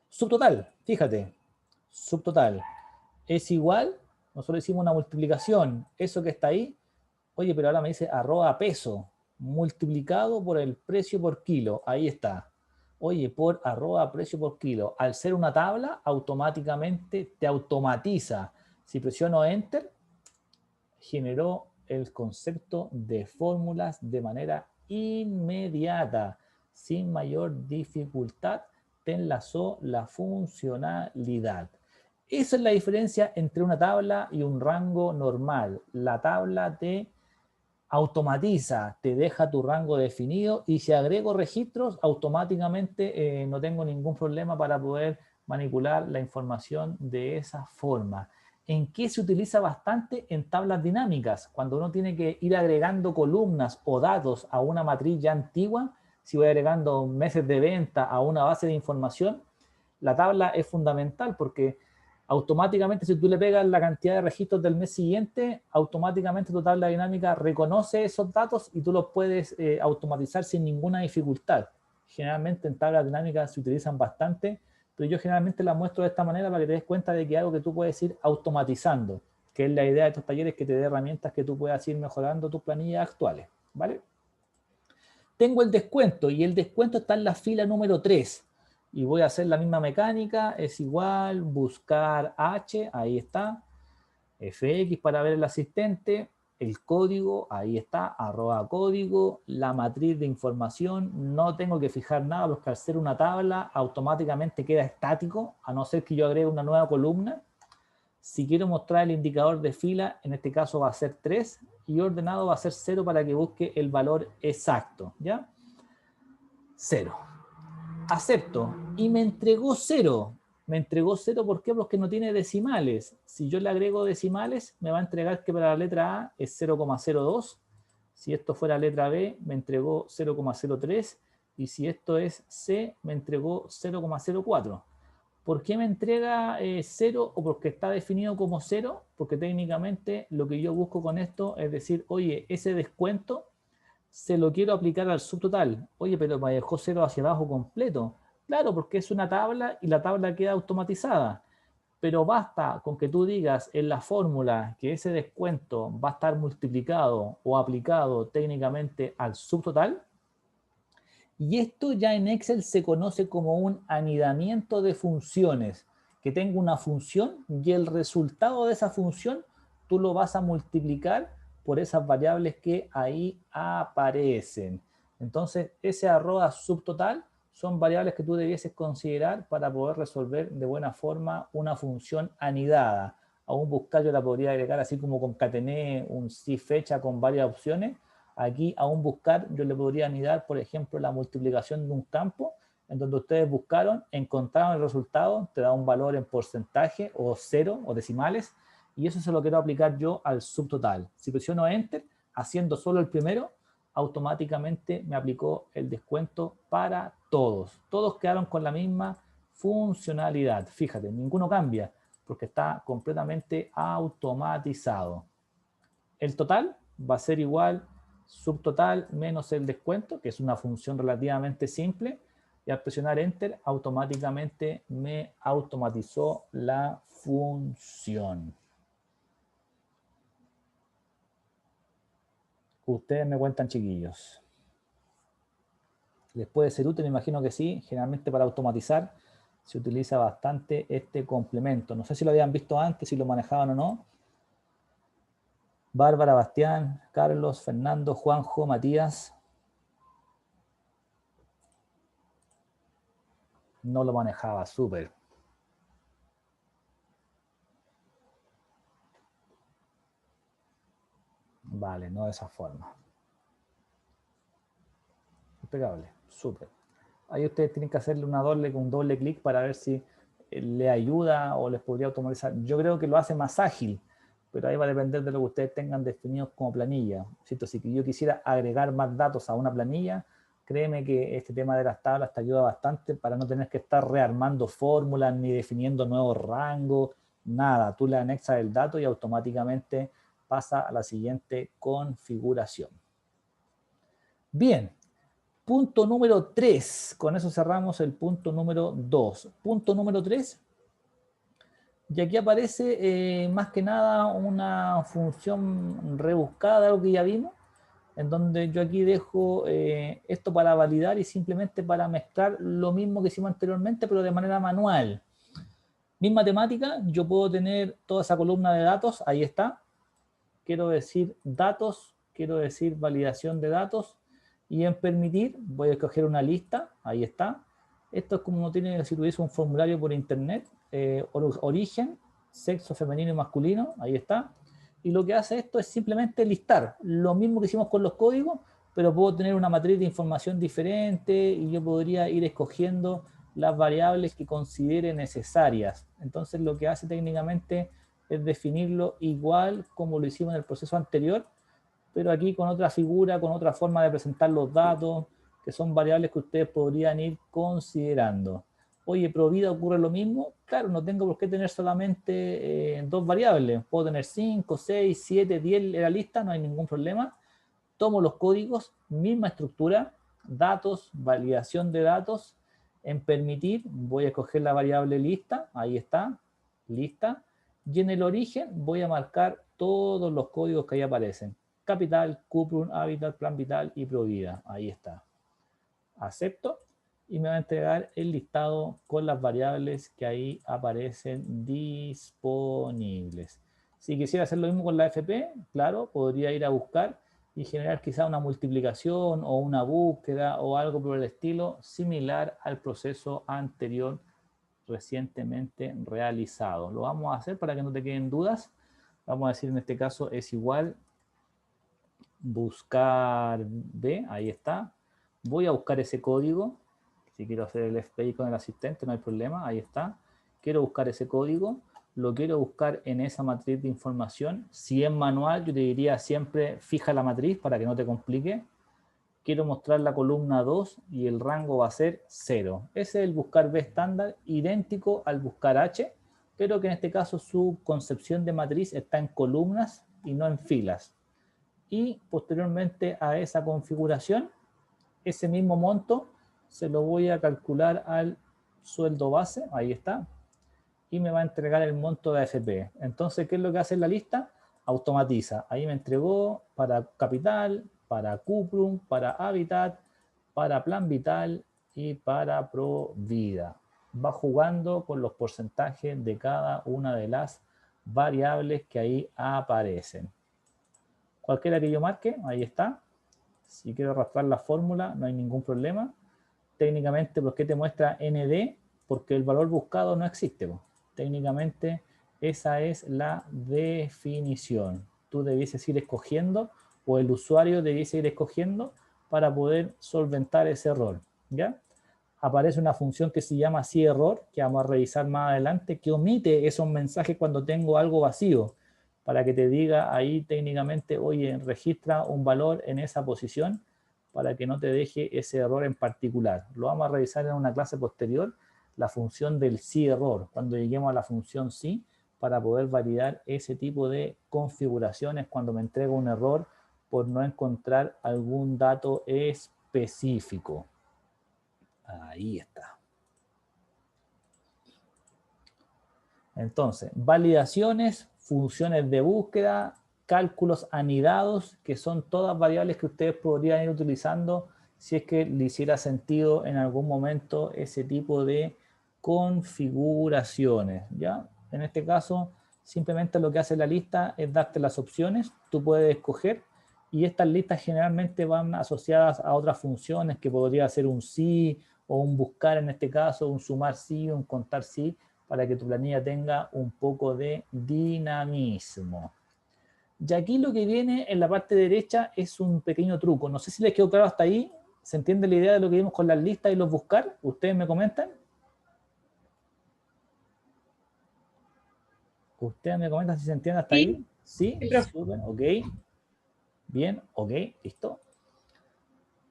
Subtotal, fíjate. Subtotal es igual, nosotros hicimos una multiplicación. Eso que está ahí, oye, pero ahora me dice arroba peso multiplicado por el precio por kilo. Ahí está. Oye, por arroba precio por kilo. Al ser una tabla, automáticamente te automatiza. Si presiono Enter, generó el concepto de fórmulas de manera inmediata, sin mayor dificultad, te enlazó la funcionalidad. Esa es la diferencia entre una tabla y un rango normal. La tabla te automatiza, te deja tu rango definido y si agrego registros, automáticamente no tengo ningún problema para poder manipular la información de esa forma. ¿En qué se utiliza bastante? En tablas dinámicas. Cuando uno tiene que ir agregando columnas o datos a una matriz ya antigua, si voy agregando meses de venta a una base de información, la tabla es fundamental porque automáticamente si tú le pegas la cantidad de registros del mes siguiente, automáticamente tu tabla dinámica reconoce esos datos y tú los puedes automatizar sin ninguna dificultad. Generalmente en tablas dinámicas se utilizan bastante, pero yo generalmente las muestro de esta manera para que te des cuenta de que es algo que tú puedes ir automatizando, que es la idea de estos talleres, que te dé herramientas que tú puedas ir mejorando tus planillas actuales, ¿vale? Tengo el descuento y el descuento está en la fila número 3 y voy a hacer la misma mecánica, es igual, buscar H, ahí está, FX para ver el asistente, el código, ahí está, arroba código, la matriz de información, no tengo que fijar nada porque al ser una tabla automáticamente queda estático, a no ser que yo agregue una nueva columna. Si quiero mostrar el indicador de fila, en este caso va a ser 3 y ordenado va a ser 0 para que busque el valor exacto, ¿ya? 0. Acepto y me entregó 0. Me entregó 0, ¿por qué? Porque no tiene decimales. Si yo le agrego decimales, me va a entregar que para la letra A es 0,02. Si esto fuera letra B, me entregó 0,03. Y si esto es C, me entregó 0,04. ¿Por qué me entrega 0 o porque está definido como 0? Porque técnicamente lo que yo busco con esto es decir, oye, ese descuento se lo quiero aplicar al subtotal. Oye, pero me dejó 0 hacia abajo completo. Claro, porque es una tabla y la tabla queda automatizada. Pero basta con que tú digas en la fórmula que ese descuento va a estar multiplicado o aplicado técnicamente al subtotal. Y esto ya en Excel se conoce como un anidamiento de funciones, que tengo una función y el resultado de esa función tú lo vas a multiplicar por esas variables que ahí aparecen. Entonces, ese arroba subtotal son variables que tú debieses considerar para poder resolver de buena forma una función anidada. A un buscar yo la podría agregar así como concatené un si fecha con varias opciones. Aquí a un buscar yo le podría anidar, por ejemplo, la multiplicación de un campo en donde ustedes buscaron, encontraron el resultado, te da un valor en porcentaje o 0 o decimales y eso se lo quiero aplicar yo al subtotal. Si presiono Enter, haciendo solo el primero, automáticamente me aplicó el descuento para todos. Todos quedaron con la misma funcionalidad. Fíjate, ninguno cambia porque está completamente automatizado. El total va a ser igual subtotal menos el descuento, que es una función relativamente simple, y al presionar Enter automáticamente me automatizó la función. Ustedes me cuentan, chiquillos. ¿Les puede ser útil? Me imagino que sí. Generalmente para automatizar se utiliza bastante este complemento. No sé si lo habían visto antes, si lo manejaban o no. Bárbara, Bastián, Carlos, Fernando, Juanjo, Matías. No lo manejaba, súper. Vale, no de esa forma. Impecable, súper. Ahí ustedes tienen que hacerle un doble clic para ver si le ayuda o les podría automatizar. Yo creo que lo hace más ágil, pero ahí va a depender de lo que ustedes tengan definidos como planilla. Si yo quisiera agregar más datos a una planilla, créeme que este tema de las tablas te ayuda bastante para no tener que estar rearmando fórmulas ni definiendo nuevos rangos, nada. Tú le anexas el dato y automáticamente pasa a la siguiente configuración. Bien. Punto número 3. Con eso cerramos el punto número 2. Punto número 3. Y aquí aparece más que nada una función rebuscada, algo que ya vimos, en donde yo aquí dejo esto para validar y simplemente para mezclar lo mismo que hicimos anteriormente, pero de manera manual. Misma temática, yo puedo tener toda esa columna de datos, ahí está. Quiero decir datos, quiero decir validación de datos. Y en permitir voy a escoger una lista, ahí está. Esto es como uno tiene si tuviese un formulario por internet, origen, sexo femenino y masculino, ahí está. Y lo que hace esto es simplemente listar lo mismo que hicimos con los códigos, pero puedo tener una matriz de información diferente y yo podría ir escogiendo las variables que considere necesarias. Entonces lo que hace técnicamente es definirlo igual como lo hicimos en el proceso anterior, pero aquí con otra figura, con otra forma de presentar los datos, que son variables que ustedes podrían ir considerando. Oye, ¿pro vida ocurre lo mismo? Claro, no tengo por qué tener solamente dos variables. Puedo tener 5, 6, 7, 10 en la lista, no hay ningún problema. Tomo los códigos, misma estructura, datos, validación de datos. En permitir, voy a escoger la variable lista, ahí está, lista. Y en el origen voy a marcar todos los códigos que ahí aparecen. Capital, Cuprum, Habitat, Plan Vital y Provida. Ahí está. Acepto y me va a entregar el listado con las variables que ahí aparecen disponibles. Si quisiera hacer lo mismo con la FP, claro, podría ir a buscar y generar quizá una multiplicación o una búsqueda o algo por el estilo similar al proceso anterior recientemente realizado. Lo vamos a hacer para que no te queden dudas. Vamos a decir en este caso es igual buscar B, ahí está. Voy a buscar ese código. Si quiero hacer el FBI con el asistente, no hay problema, ahí está. Quiero buscar ese código, lo quiero buscar en esa matriz de información. Si es manual, yo te diría siempre fija la matriz para que no te complique. Quiero mostrar la columna 2 y el rango va a ser 0. Ese es el buscar B estándar, idéntico al buscar H, pero que en este caso su concepción de matriz está en columnas y no en filas. Y posteriormente a esa configuración, ese mismo monto se lo voy a calcular al sueldo base, ahí está, y me va a entregar el monto de AFP. Entonces, ¿qué es lo que hace la lista? Automatiza. Ahí me entregó para Capital, para Cuprum, para Habitat, para Plan Vital y para Provida. Va jugando con los porcentajes de cada una de las variables que ahí aparecen. Cualquiera que yo marque, ahí está. Si quiero arrastrar la fórmula, no hay ningún problema. Técnicamente, ¿por qué te muestra ND? Porque el valor buscado no existe. Técnicamente, esa es la definición. Tú debieses ir escogiendo, o el usuario debiese ir escogiendo para poder solventar ese error. ¿Ya? Aparece una función que se llama CERROR, que vamos a revisar más adelante, que omite esos mensajes cuando tengo algo vacío, para que te diga ahí técnicamente, oye, registra un valor en esa posición para que no te deje ese error en particular. Lo vamos a revisar en una clase posterior, la función del CERROR, cuando lleguemos a la función sí, para poder validar ese tipo de configuraciones cuando me entrega un error por no encontrar algún dato específico. Ahí está. Entonces, validaciones, funciones de búsqueda, cálculos anidados, que son todas variables que ustedes podrían ir utilizando si es que le hiciera sentido en algún momento ese tipo de configuraciones, ¿ya? En este caso, simplemente lo que hace la lista es darte las opciones, tú puedes escoger, y estas listas generalmente van asociadas a otras funciones, que podría ser un sí, o un buscar en este caso, un sumar sí, un contar sí, para que tu planilla tenga un poco de dinamismo. Y aquí lo que viene en la parte derecha es un pequeño truco. No sé si les quedó claro hasta ahí. ¿Se entiende la idea de lo que vimos con las listas y los buscar? ¿Ustedes me comentan? ¿Ustedes me comentan si se entiende hasta ahí? ¿Sí? Súper, ok. Bien, ok, listo.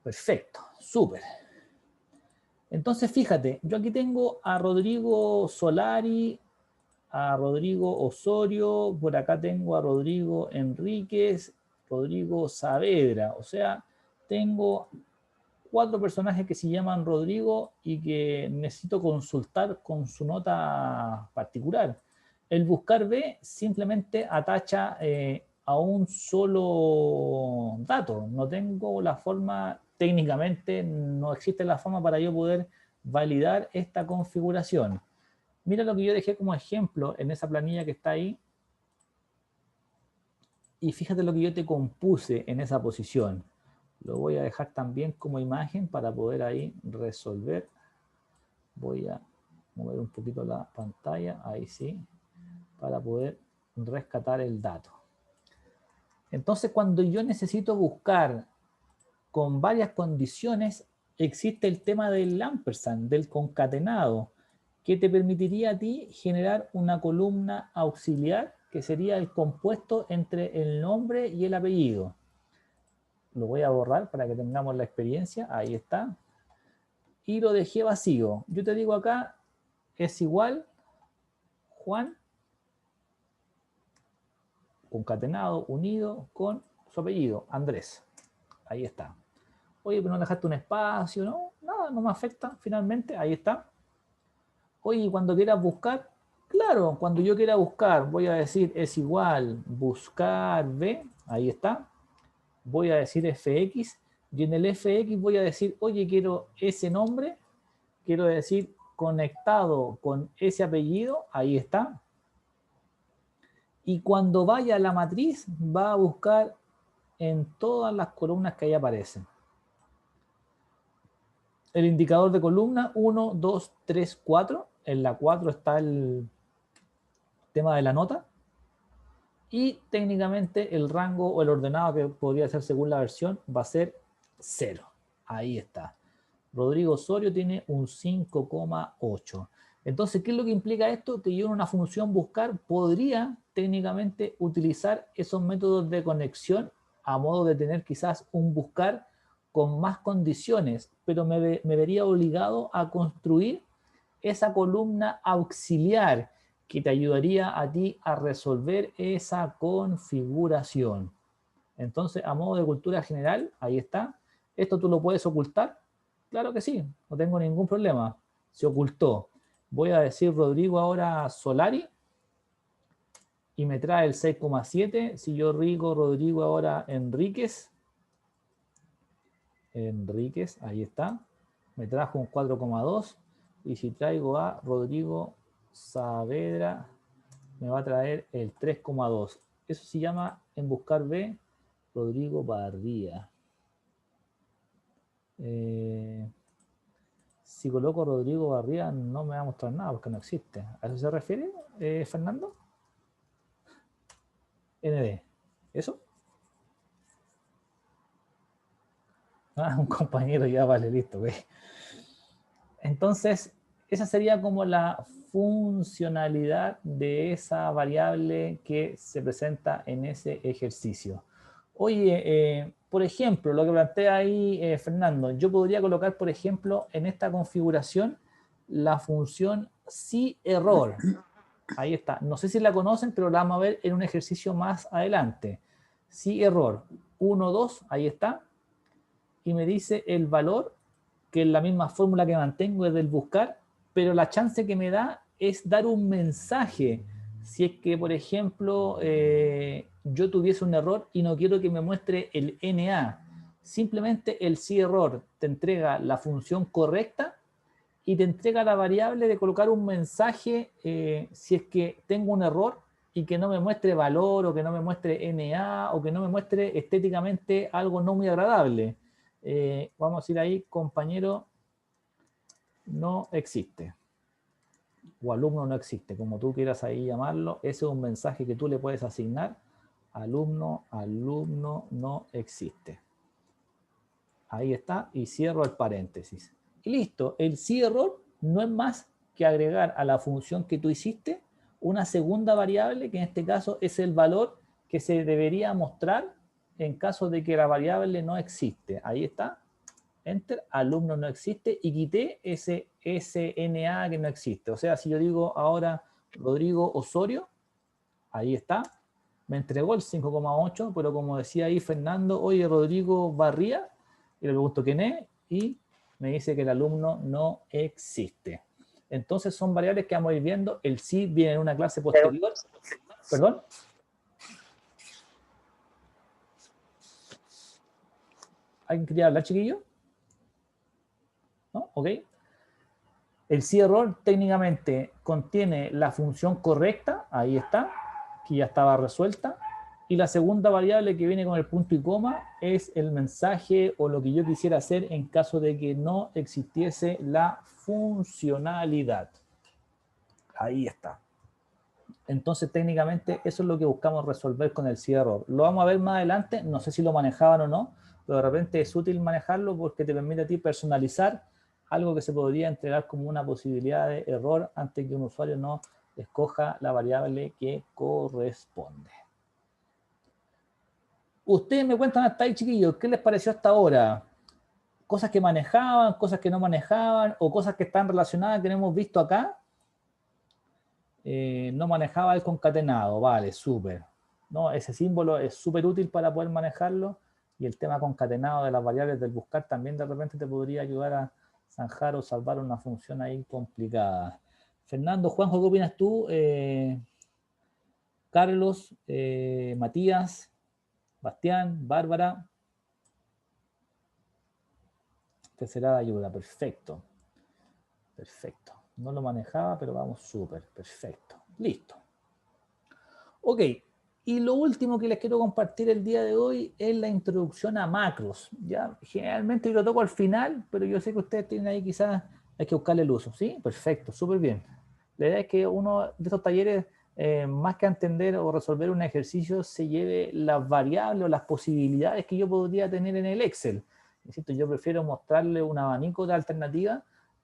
Perfecto, súper. Entonces, fíjate, yo aquí tengo a Rodrigo Solari, a Rodrigo Osorio, por acá tengo a Rodrigo Enríquez, Rodrigo Saavedra. O sea, tengo 4 personajes que se llaman Rodrigo y que necesito consultar con su nota particular. El buscar B simplemente atacha a un solo dato. No tengo la forma, técnicamente no existe la forma para yo poder validar esta configuración. Mira lo que yo dejé como ejemplo en esa planilla que está ahí. Y fíjate lo que yo te compuse en esa posición. Lo voy a dejar también como imagen para poder ahí resolver. Voy a mover un poquito la pantalla, ahí sí, para poder rescatar el dato. Entonces, cuando yo necesito buscar con varias condiciones, existe el tema del ampersand, del concatenado, que te permitiría a ti generar una columna auxiliar, que sería el compuesto entre el nombre y el apellido. Lo voy a borrar para que tengamos la experiencia. Ahí está. Y lo dejé vacío. Yo te digo acá, es igual Juan, concatenado, unido con su apellido, Andrés. Ahí está. Oye, pero no dejaste un espacio, ¿no? Nada, no me afecta, finalmente. Ahí está. Oye, cuando quieras buscar, claro, cuando yo quiera buscar, voy a decir es igual buscar B, ahí está. Voy a decir fx, y en el fx voy a decir, oye, quiero ese nombre, quiero decir conectado con ese apellido, ahí está. Y cuando vaya a la matriz, va a buscar en todas las columnas que ahí aparecen. El indicador de columna 1, 2, 3, 4. En la 4 está el tema de la nota. Y técnicamente el rango o el ordenado que podría ser según la versión va a ser 0. Ahí está. Rodrigo Osorio tiene un 5,8. Entonces, ¿qué es lo que implica esto? Que yo en una función buscar podría técnicamente utilizar esos métodos de conexión a modo de tener quizás un buscar con más condiciones, pero me vería obligado a construir esa columna auxiliar que te ayudaría a ti a resolver esa configuración. Entonces, a modo de cultura general, ahí está. ¿Esto tú lo puedes ocultar? Claro que sí, no tengo ningún problema. Se ocultó. Voy a decir Rodrigo ahora Solari y me trae el 6,7. Si yo rigo Rodrigo ahora Enríquez, ahí está. Me trajo un 4,2. Y si traigo a Rodrigo Saavedra, me va a traer el 3,2. Eso se llama en buscar B, Rodrigo Bardía. Si coloco Rodrigo Barría no me va a mostrar nada porque no existe. ¿A eso se refiere, Fernando? ND. ¿Eso? Ah, un compañero ya, vale, listo. Okay. Entonces, esa sería como la funcionalidad de esa variable que se presenta en ese ejercicio. Oye, por ejemplo, lo que plantea ahí Fernando, yo podría colocar, por ejemplo, en esta configuración la función si-error. Ahí está. No sé si la conocen, pero la vamos a ver en un ejercicio más adelante. Si-error 1, 2, ahí está. Y me dice el valor, que es la misma fórmula que mantengo desde el buscar, pero la chance que me da es dar un mensaje si es que, por ejemplo, yo tuviese un error y no quiero que me muestre el NA. Simplemente el si error te entrega la función correcta y te entrega la variable de colocar un mensaje si es que tengo un error y que no me muestre valor o que no me muestre NA o que no me muestre estéticamente algo no muy agradable. Vamos a ir ahí, compañero, no existe. O alumno no existe, como tú quieras ahí llamarlo. Ese es un mensaje que tú le puedes asignar. Alumno no existe. Ahí está, y cierro el paréntesis. Y listo, el si error no es más que agregar a la función que tú hiciste una segunda variable, que en este caso es el valor que se debería mostrar en caso de que la variable no existe. Ahí está, enter, alumno no existe, y quité ese SNA que no existe. O sea, si yo digo ahora Rodrigo Osorio, ahí está, me entregó el 5,8, pero como decía ahí Fernando, oye, Rodrigo Barría, y le pregunto quién es, y me dice que el alumno no existe. Entonces son variables que vamos a ir viendo. El sí viene en una clase posterior. ¿Perdón? ¿Alguien quería hablar, chiquillo? ¿No? Ok. El sí error técnicamente contiene la función correcta, ahí está, que ya estaba resuelta. Y la segunda variable que viene con el punto y coma es el mensaje o lo que yo quisiera hacer en caso de que no existiese la funcionalidad. Ahí está. Entonces, técnicamente, eso es lo que buscamos resolver con el sí error. Lo vamos a ver más adelante, no sé si lo manejaban o no, pero de repente es útil manejarlo porque te permite a ti personalizar algo que se podría entregar como una posibilidad de error antes que un usuario no escoja la variable que corresponde. Ustedes me cuentan hasta ahí, chiquillos, ¿qué les pareció hasta ahora? Cosas que manejaban, cosas que no manejaban, o cosas que están relacionadas que no hemos visto acá. No manejaba el concatenado, vale, súper. ¿No? Ese símbolo es súper útil para poder manejarlo, y el tema concatenado de las variables del buscar también de repente te podría ayudar a zanjar o salvar una función ahí complicada. Fernando, Juanjo, ¿qué opinas tú? Carlos, Matías, Bastián, Bárbara. Te será de ayuda, perfecto. Perfecto. No lo manejaba, pero vamos súper, perfecto. Listo. Ok, y lo último que les quiero compartir el día de hoy es la introducción a macros. ¿Ya? Generalmente yo lo toco al final, pero yo sé que ustedes tienen ahí quizás, hay que buscarle el uso. ¿Sí? Perfecto, súper bien. La idea es que uno de estos talleres, más que entender o resolver un ejercicio, se lleve las variables o las posibilidades que yo podría tener en el Excel. Insisto, yo prefiero mostrarle un abanico de alternativas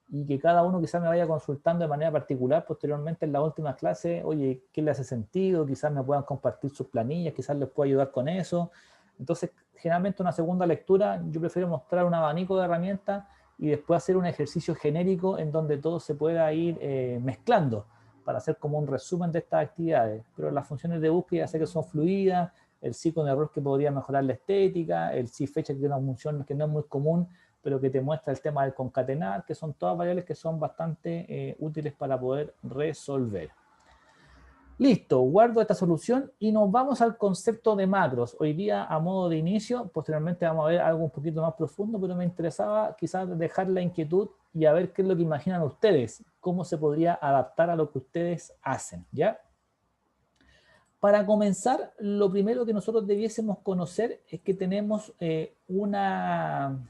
y que cada uno quizás me vaya consultando de manera particular posteriormente en la última clase, oye, ¿qué le hace sentido? Quizás me puedan compartir sus planillas, quizás les pueda ayudar con eso. Entonces, generalmente una segunda lectura, yo prefiero mostrar un abanico de herramientas y después hacer un ejercicio genérico en donde todo se pueda ir mezclando para hacer como un resumen de estas actividades. Pero las funciones de búsqueda sé que son fluidas, el sí con error que podría mejorar la estética, el sí fecha que es una función que no es muy común, pero que te muestra el tema del concatenar, que son todas variables que son bastante útiles para poder resolver. Listo, guardo esta solución y nos vamos al concepto de macros. Hoy día a modo de inicio, posteriormente vamos a ver algo un poquito más profundo, pero me interesaba quizás dejar la inquietud y a ver qué es lo que imaginan ustedes, cómo se podría adaptar a lo que ustedes hacen, ¿ya? Para comenzar, lo primero que nosotros debiésemos conocer es que tenemos una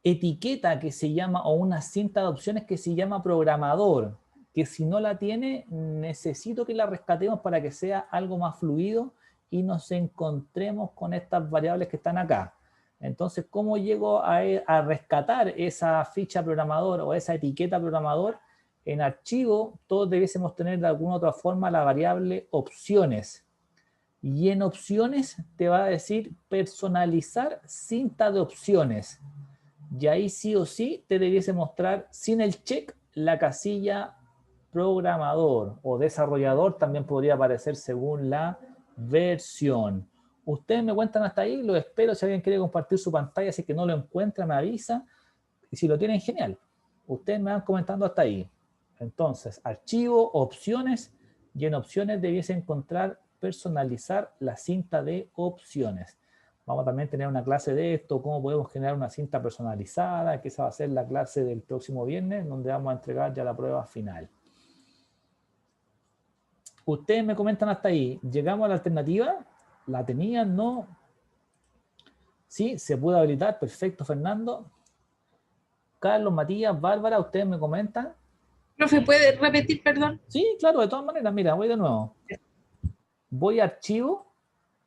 etiqueta que se llama, o una cinta de opciones que se llama programador, que si no la tiene, necesito que la rescatemos para que sea algo más fluido y nos encontremos con estas variables que están acá. Entonces, ¿cómo llego a rescatar esa ficha programador o esa etiqueta programador? En archivo, todos debiésemos tener de alguna otra forma la variable opciones. Y en opciones te va a decir personalizar cinta de opciones. Y ahí sí o sí te debiese mostrar sin el check la casilla programador o desarrollador, también podría aparecer según la versión. Ustedes me cuentan hasta ahí, lo espero. Si alguien quiere compartir su pantalla, si es que no lo encuentra, me avisa. Y si lo tienen, genial. Ustedes me van comentando hasta ahí. Entonces, archivo, opciones, y en opciones debiese encontrar personalizar la cinta de opciones. Vamos a también tener una clase de esto, cómo podemos generar una cinta personalizada, que esa va a ser la clase del próximo viernes, donde vamos a entregar ya la prueba final. Ustedes me comentan hasta ahí, ¿llegamos a la alternativa? ¿La tenían? ¿No? Sí, se puede habilitar, perfecto, Fernando. Carlos, Matías, Bárbara, ustedes me comentan. Profe, ¿puede repetir, perdón? Sí, claro, de todas maneras, mira, voy de nuevo. Voy a archivo,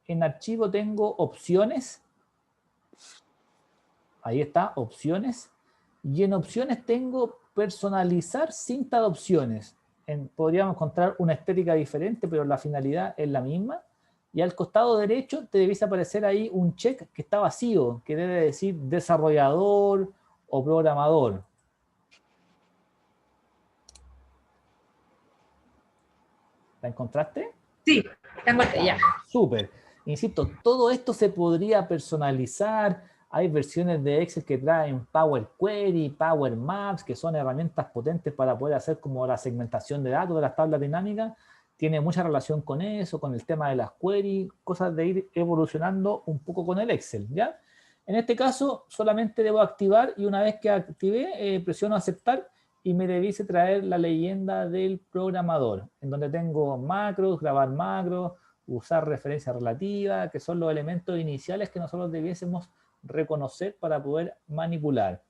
en archivo tengo opciones. Ahí está, opciones. Y en opciones tengo personalizar cinta de opciones. Podríamos encontrar una estética diferente, pero la finalidad es la misma. Y al costado derecho te debiese aparecer ahí un check que está vacío, que debe decir desarrollador o programador. ¿La encontraste? Sí, la encontré ya. Súper. Insisto, todo esto se podría personalizar. Hay versiones de Excel que traen Power Query, Power Maps, que son herramientas potentes para poder hacer como la segmentación de datos de las tablas dinámicas. Tiene mucha relación con eso, con el tema de las queries, cosas de ir evolucionando un poco con el Excel, ¿ya? En este caso, solamente debo activar y una vez que active, presiono aceptar y me debiese traer la leyenda del programador, en donde tengo macros, grabar macros, usar referencia relativa, que son los elementos iniciales que nosotros debiésemos reconocer para poder manipular.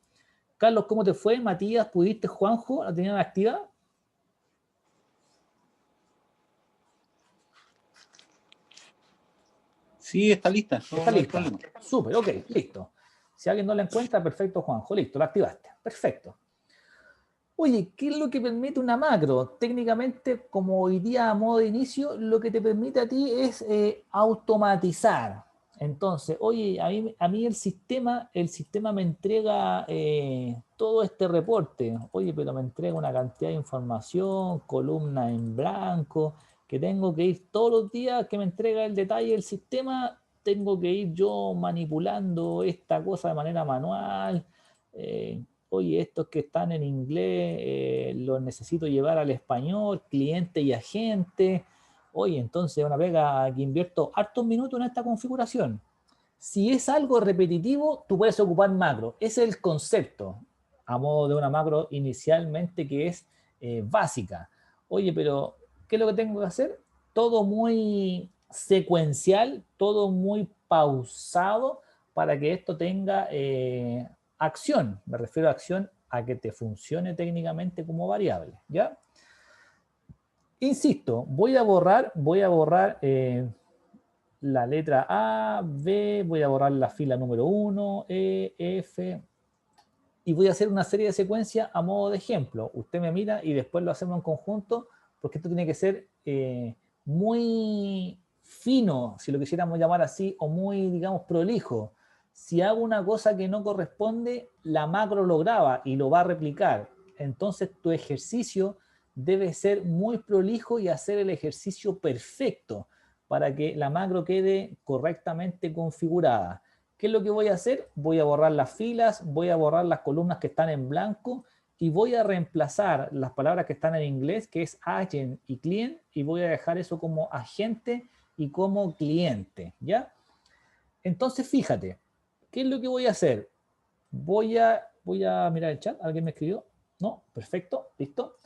Carlos, ¿cómo te fue? Matías, ¿pudiste? Juanjo, ¿la tenían activa? Sí, está lista. Está lista. Súper, ok, listo. Si alguien no la encuentra, perfecto, Juanjo, listo, la activaste. Perfecto. Oye, ¿qué es lo que permite una macro? Técnicamente, como hoy día a modo de inicio, lo que te permite a ti es automatizar. Entonces, oye, a mí el sistema me entrega todo este reporte. Oye, pero me entrega una cantidad de información, columna en blanco, que tengo que ir todos los días que me entrega el detalle del sistema, tengo que ir yo manipulando esta cosa de manera manual. Oye, estos que están en inglés los necesito llevar al español, cliente y agente. Oye, entonces una pega que invierto hartos minutos en esta configuración. Si es algo repetitivo, tú puedes ocupar macro. Ese es el concepto, a modo de una macro inicialmente que es básica. Oye, pero ¿qué es lo que tengo que hacer? Todo muy secuencial, todo muy pausado para que esto tenga acción. Me refiero a acción a que te funcione técnicamente como variable, ¿ya? Insisto, voy a borrar la letra A, B, voy a borrar la fila número 1, E, F, y voy a hacer una serie de secuencias a modo de ejemplo. Usted me mira y después lo hacemos en conjunto, porque esto tiene que ser muy fino, si lo quisiéramos llamar así, o muy, digamos, prolijo. Si hago una cosa que no corresponde, la macro lo graba y lo va a replicar. Entonces tu ejercicio debe ser muy prolijo y hacer el ejercicio perfecto para que la macro quede correctamente configurada. ¿Qué es lo que voy a hacer? Voy a borrar las filas, voy a borrar las columnas que están en blanco y voy a reemplazar las palabras que están en inglés, que es agent y client, y voy a dejar eso como agente y como cliente, ¿ya? Entonces, fíjate, ¿qué es lo que voy a hacer? Voy a mirar el chat, ¿alguien me escribió? No, perfecto, listo.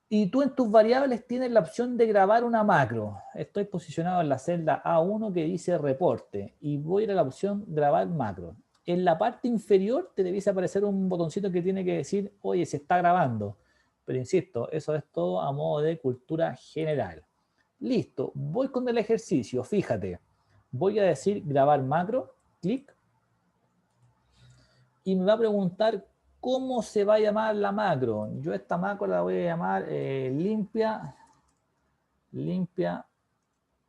Y tú en tus variables tienes la opción de grabar una macro. Estoy posicionado en la celda A1 que dice reporte y voy a ir a la opción grabar macro. En la parte inferior te debiese aparecer un botoncito que tiene que decir, oye, se está grabando. Pero insisto, eso es todo a modo de cultura general. Listo, voy con el ejercicio, fíjate. Voy a decir grabar macro, clic. Y me va a preguntar cómo se va a llamar la macro. Yo esta macro la voy a llamar limpia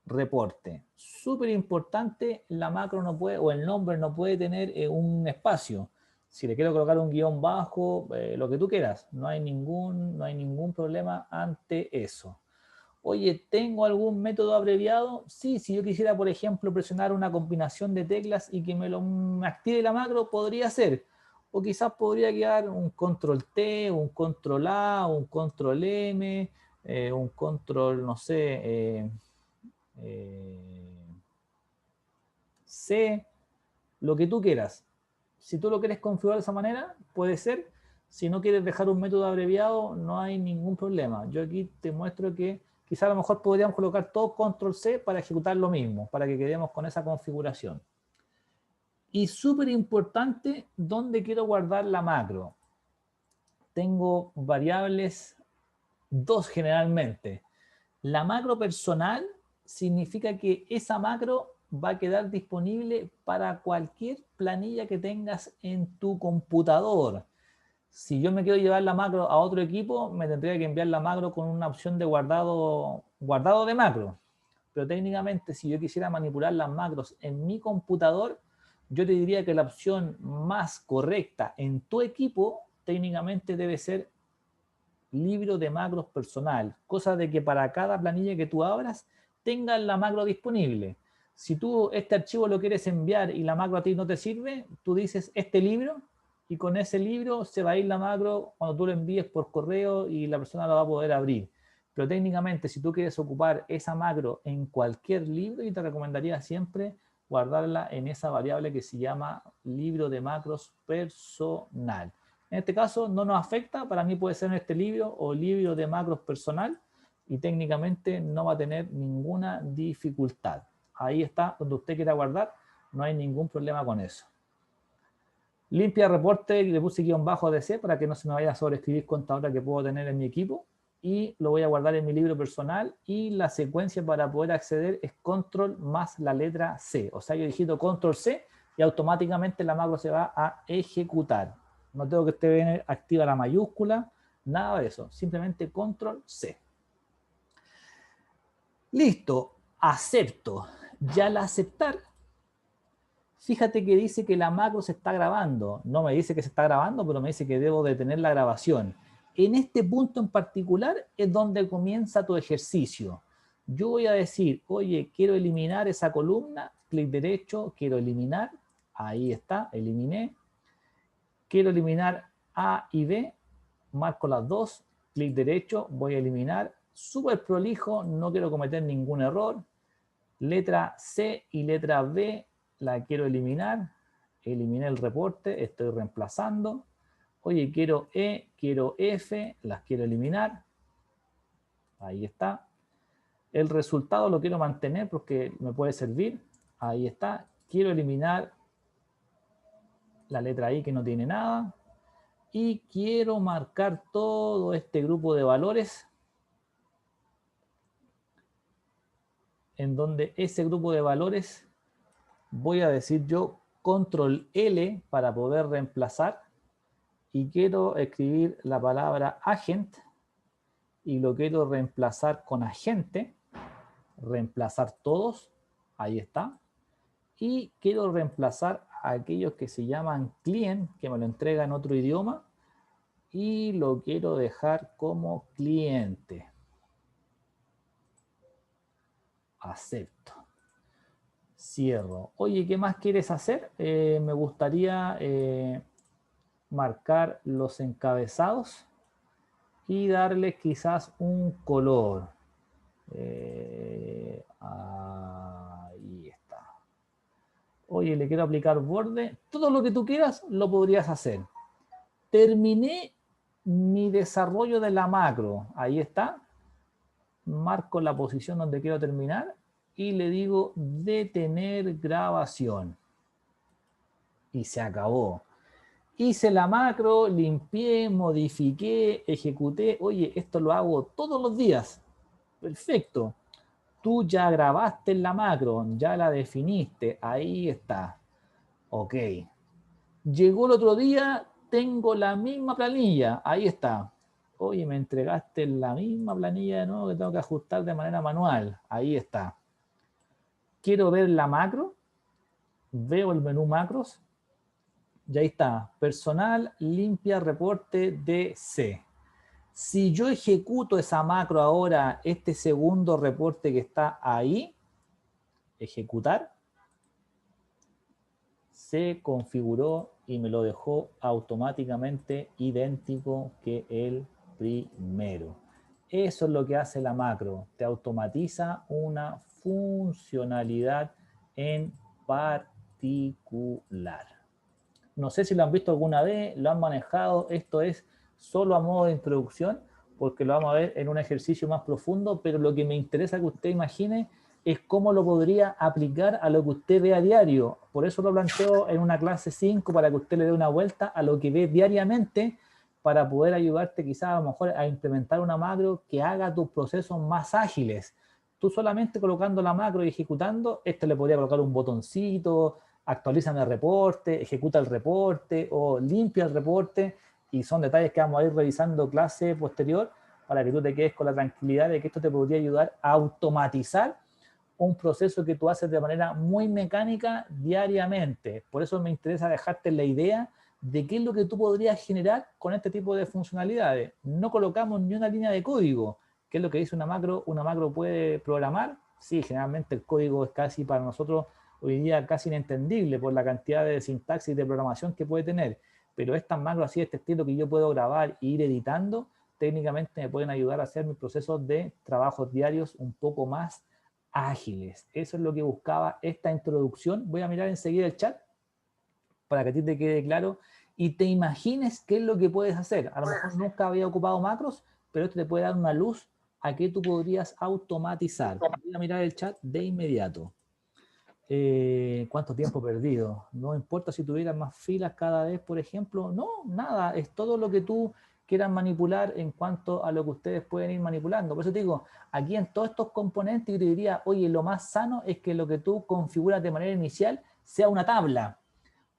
reporte. Súper importante, la macro no puede, o el nombre no puede tener un espacio. Si le quiero colocar un guión bajo, lo que tú quieras, no hay ningún problema ante eso. Oye, ¿tengo algún método abreviado? Sí, si yo quisiera, por ejemplo, presionar una combinación de teclas y que me active la macro, podría ser. O quizás podría quedar un control T, un control A, un control M, un control, no sé, C, lo que tú quieras. Si tú lo quieres configurar de esa manera, puede ser. Si no quieres dejar un método abreviado, no hay ningún problema. Yo aquí te muestro que quizá a lo mejor podríamos colocar todo control C para ejecutar lo mismo, para que quedemos con esa configuración. Y súper importante, ¿dónde quiero guardar la macro? Tengo variables, dos generalmente. La macro personal significa que esa macro va a quedar disponible para cualquier planilla que tengas en tu computador. Si yo me quiero llevar la macro a otro equipo, me tendría que enviar la macro con una opción de guardado de macro. Pero técnicamente, si yo quisiera manipular las macros en mi computador, yo te diría que la opción más correcta en tu equipo técnicamente debe ser libro de macros personal, cosa de que para cada planilla que tú abras tengas la macro disponible. Si tú este archivo lo quieres enviar y la macro a ti no te sirve, tú dices este libro y con ese libro se va a ir la macro cuando tú lo envíes por correo y la persona la va a poder abrir. Pero técnicamente, si tú quieres ocupar esa macro en cualquier libro, yo te recomendaría siempre guardarla en esa variable que se llama libro de macros personal. En este caso no nos afecta, para mí puede ser en este libro o libro de macros personal y técnicamente no va a tener ninguna dificultad. Ahí está, donde usted quiera guardar, no hay ningún problema con eso. Limpia reporte, le puse guión bajo DC para que no se me vaya a sobreescribir contadora que puedo tener en mi equipo y lo voy a guardar en mi libro personal y la secuencia para poder acceder es control más la letra C. O sea, yo digito control C y automáticamente la macro se va a ejecutar. No tengo que esté activa la mayúscula, nada de eso. Simplemente control C. Listo, acepto. Ya al aceptar, fíjate que dice que la macro se está grabando. No me dice que se está grabando, pero me dice que debo detener la grabación. En este punto en particular es donde comienza tu ejercicio. Yo voy a decir, oye, quiero eliminar esa columna, clic derecho, quiero eliminar, ahí está, eliminé. Quiero eliminar A y B, marco las dos, clic derecho, voy a eliminar, súper prolijo, no quiero cometer ningún error. Letra C y letra B la quiero eliminar, eliminé el reporte, estoy reemplazando. Oye, quiero E, quiero F, las quiero eliminar. Ahí está. El resultado lo quiero mantener porque me puede servir. Ahí está. Quiero eliminar la letra I que no tiene nada. Y quiero marcar todo este grupo de valores en donde ese grupo de valores voy a decir yo control L para poder reemplazar y quiero escribir la palabra agent y lo quiero reemplazar con agente, reemplazar todos, ahí está, y quiero reemplazar a aquellos que se llaman client, que me lo entrega en otro idioma, y lo quiero dejar como cliente. Acepto. Cierro. Oye, ¿qué más quieres hacer? Me gustaría marcar los encabezados y darles quizás un color. Ahí está. Oye, le quiero aplicar borde. Todo lo que tú quieras lo podrías hacer. Terminé mi desarrollo de la macro. Ahí está. Marco la posición donde quiero terminar y le digo detener grabación. Y se acabó. Hice la macro, limpié, modifiqué, ejecuté. Oye, esto lo hago todos los días. Perfecto. Tú ya grabaste en la macro, ya la definiste. Ahí está. Ok. Llegó el otro día, tengo la misma planilla. Ahí está. Oye, me entregaste la misma planilla de nuevo que tengo que ajustar de manera manual. Ahí está. Quiero ver la macro. Veo el menú macros. Y ahí está. Personal, limpia, reporte DC. Si yo ejecuto esa macro ahora, este segundo reporte que está ahí, ejecutar, se configuró y me lo dejó automáticamente idéntico que el primero. Eso es lo que hace la macro. Te automatiza una funcionalidad en particular. No sé si lo han visto alguna vez, lo han manejado. Esto es solo a modo de introducción, porque lo vamos a ver en un ejercicio más profundo, pero lo que me interesa que usted imagine es cómo lo podría aplicar a lo que usted ve a diario. Por eso lo planteo en una clase 5, para que usted le dé una vuelta a lo que ve diariamente, para poder ayudarte quizás a lo mejor a implementar una macro que haga tus procesos más ágiles. Tú solamente colocando la macro y ejecutando, esto le podría colocar un botoncito, actualízame el reporte, ejecuta el reporte o limpia el reporte, y son detalles que vamos a ir revisando clase posterior para que tú te quedes con la tranquilidad de que esto te podría ayudar a automatizar un proceso que tú haces de manera muy mecánica diariamente. Por eso me interesa dejarte la idea de qué es lo que tú podrías generar con este tipo de funcionalidades. No colocamos ni una línea de código. ¿Qué es lo que dice una macro? Una macro puede programar. Sí, generalmente el código es casi para nosotros hoy día casi inentendible por la cantidad de sintaxis de programación que puede tener. Pero estas macros así de este estilo que yo puedo grabar e ir editando, técnicamente me pueden ayudar a hacer mis procesos de trabajos diarios un poco más ágiles. Eso es lo que buscaba esta introducción. Voy a mirar enseguida el chat para que a ti te quede claro y te imagines qué es lo que puedes hacer. A lo mejor nunca había ocupado macros, pero esto te puede dar una luz a qué tú podrías automatizar. Voy a mirar el chat de inmediato. ¿Cuánto tiempo perdido? No importa si tuvieras más filas cada vez, por ejemplo. No, nada. Es todo lo que tú quieran manipular en cuanto a lo que ustedes pueden ir manipulando. Por eso te digo, aquí en todos estos componentes yo te diría, oye, lo más sano es que lo que tú configuras de manera inicial sea una tabla.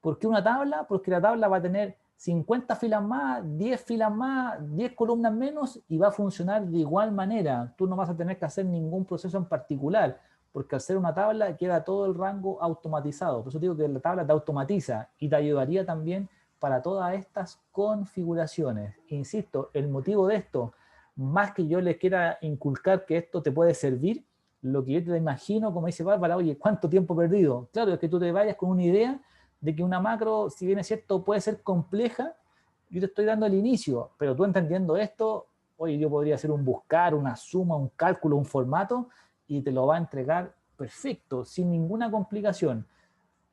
¿Por qué una tabla? Porque la tabla va a tener 50 filas más, 10 filas más, 10 columnas menos y va a funcionar de igual manera. Tú no vas a tener que hacer ningún proceso en particular, porque al ser una tabla queda todo el rango automatizado. Por eso digo que la tabla te automatiza y te ayudaría también para todas estas configuraciones. Insisto, el motivo de esto, más que yo les quiera inculcar que esto te puede servir, lo que yo te imagino, como dice Bárbara, oye, ¿cuánto tiempo perdido? Claro, es que tú te vayas con una idea de que una macro, si bien es cierto, puede ser compleja, yo te estoy dando el inicio, pero tú entendiendo esto, oye, yo podría hacer un buscar, una suma, un cálculo, un formato, y te lo va a entregar perfecto, sin ninguna complicación.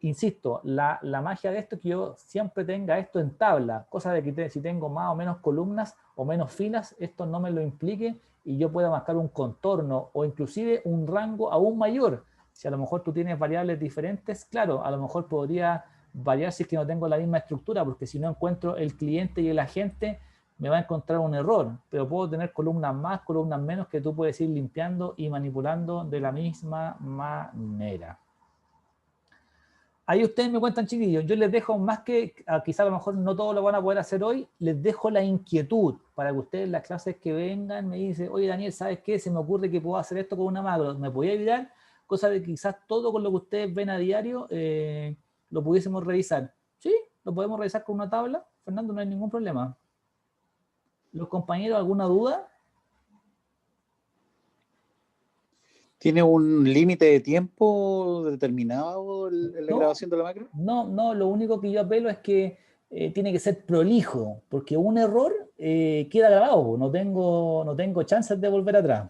Insisto, la magia de esto es que yo siempre tenga esto en tabla, cosa de que si tengo más o menos columnas o menos filas, esto no me lo implique y yo pueda marcar un contorno o inclusive un rango aún mayor. Si a lo mejor tú tienes variables diferentes, claro, a lo mejor podría variar si es que no tengo la misma estructura, porque si no encuentro el cliente y el agente, me va a encontrar un error, pero puedo tener columnas más, columnas menos, que tú puedes ir limpiando y manipulando de la misma manera. Ahí ustedes me cuentan, chiquillos, yo les dejo más que, quizá a lo mejor no todos lo van a poder hacer hoy, les dejo la inquietud para que ustedes en las clases que vengan me dicen, oye Daniel, ¿sabes qué? Se me ocurre que puedo hacer esto con una macro, ¿me podía ayudar? Cosa de que quizás todo con lo que ustedes ven a diario lo pudiésemos revisar. Sí, lo podemos revisar con una tabla, Fernando, no hay ningún problema. ¿Los compañeros, alguna duda? ¿Tiene un límite de tiempo determinado la grabación de la macro? No, lo único que yo apelo es que tiene que ser prolijo, porque un error queda grabado, no tengo chances de volver atrás.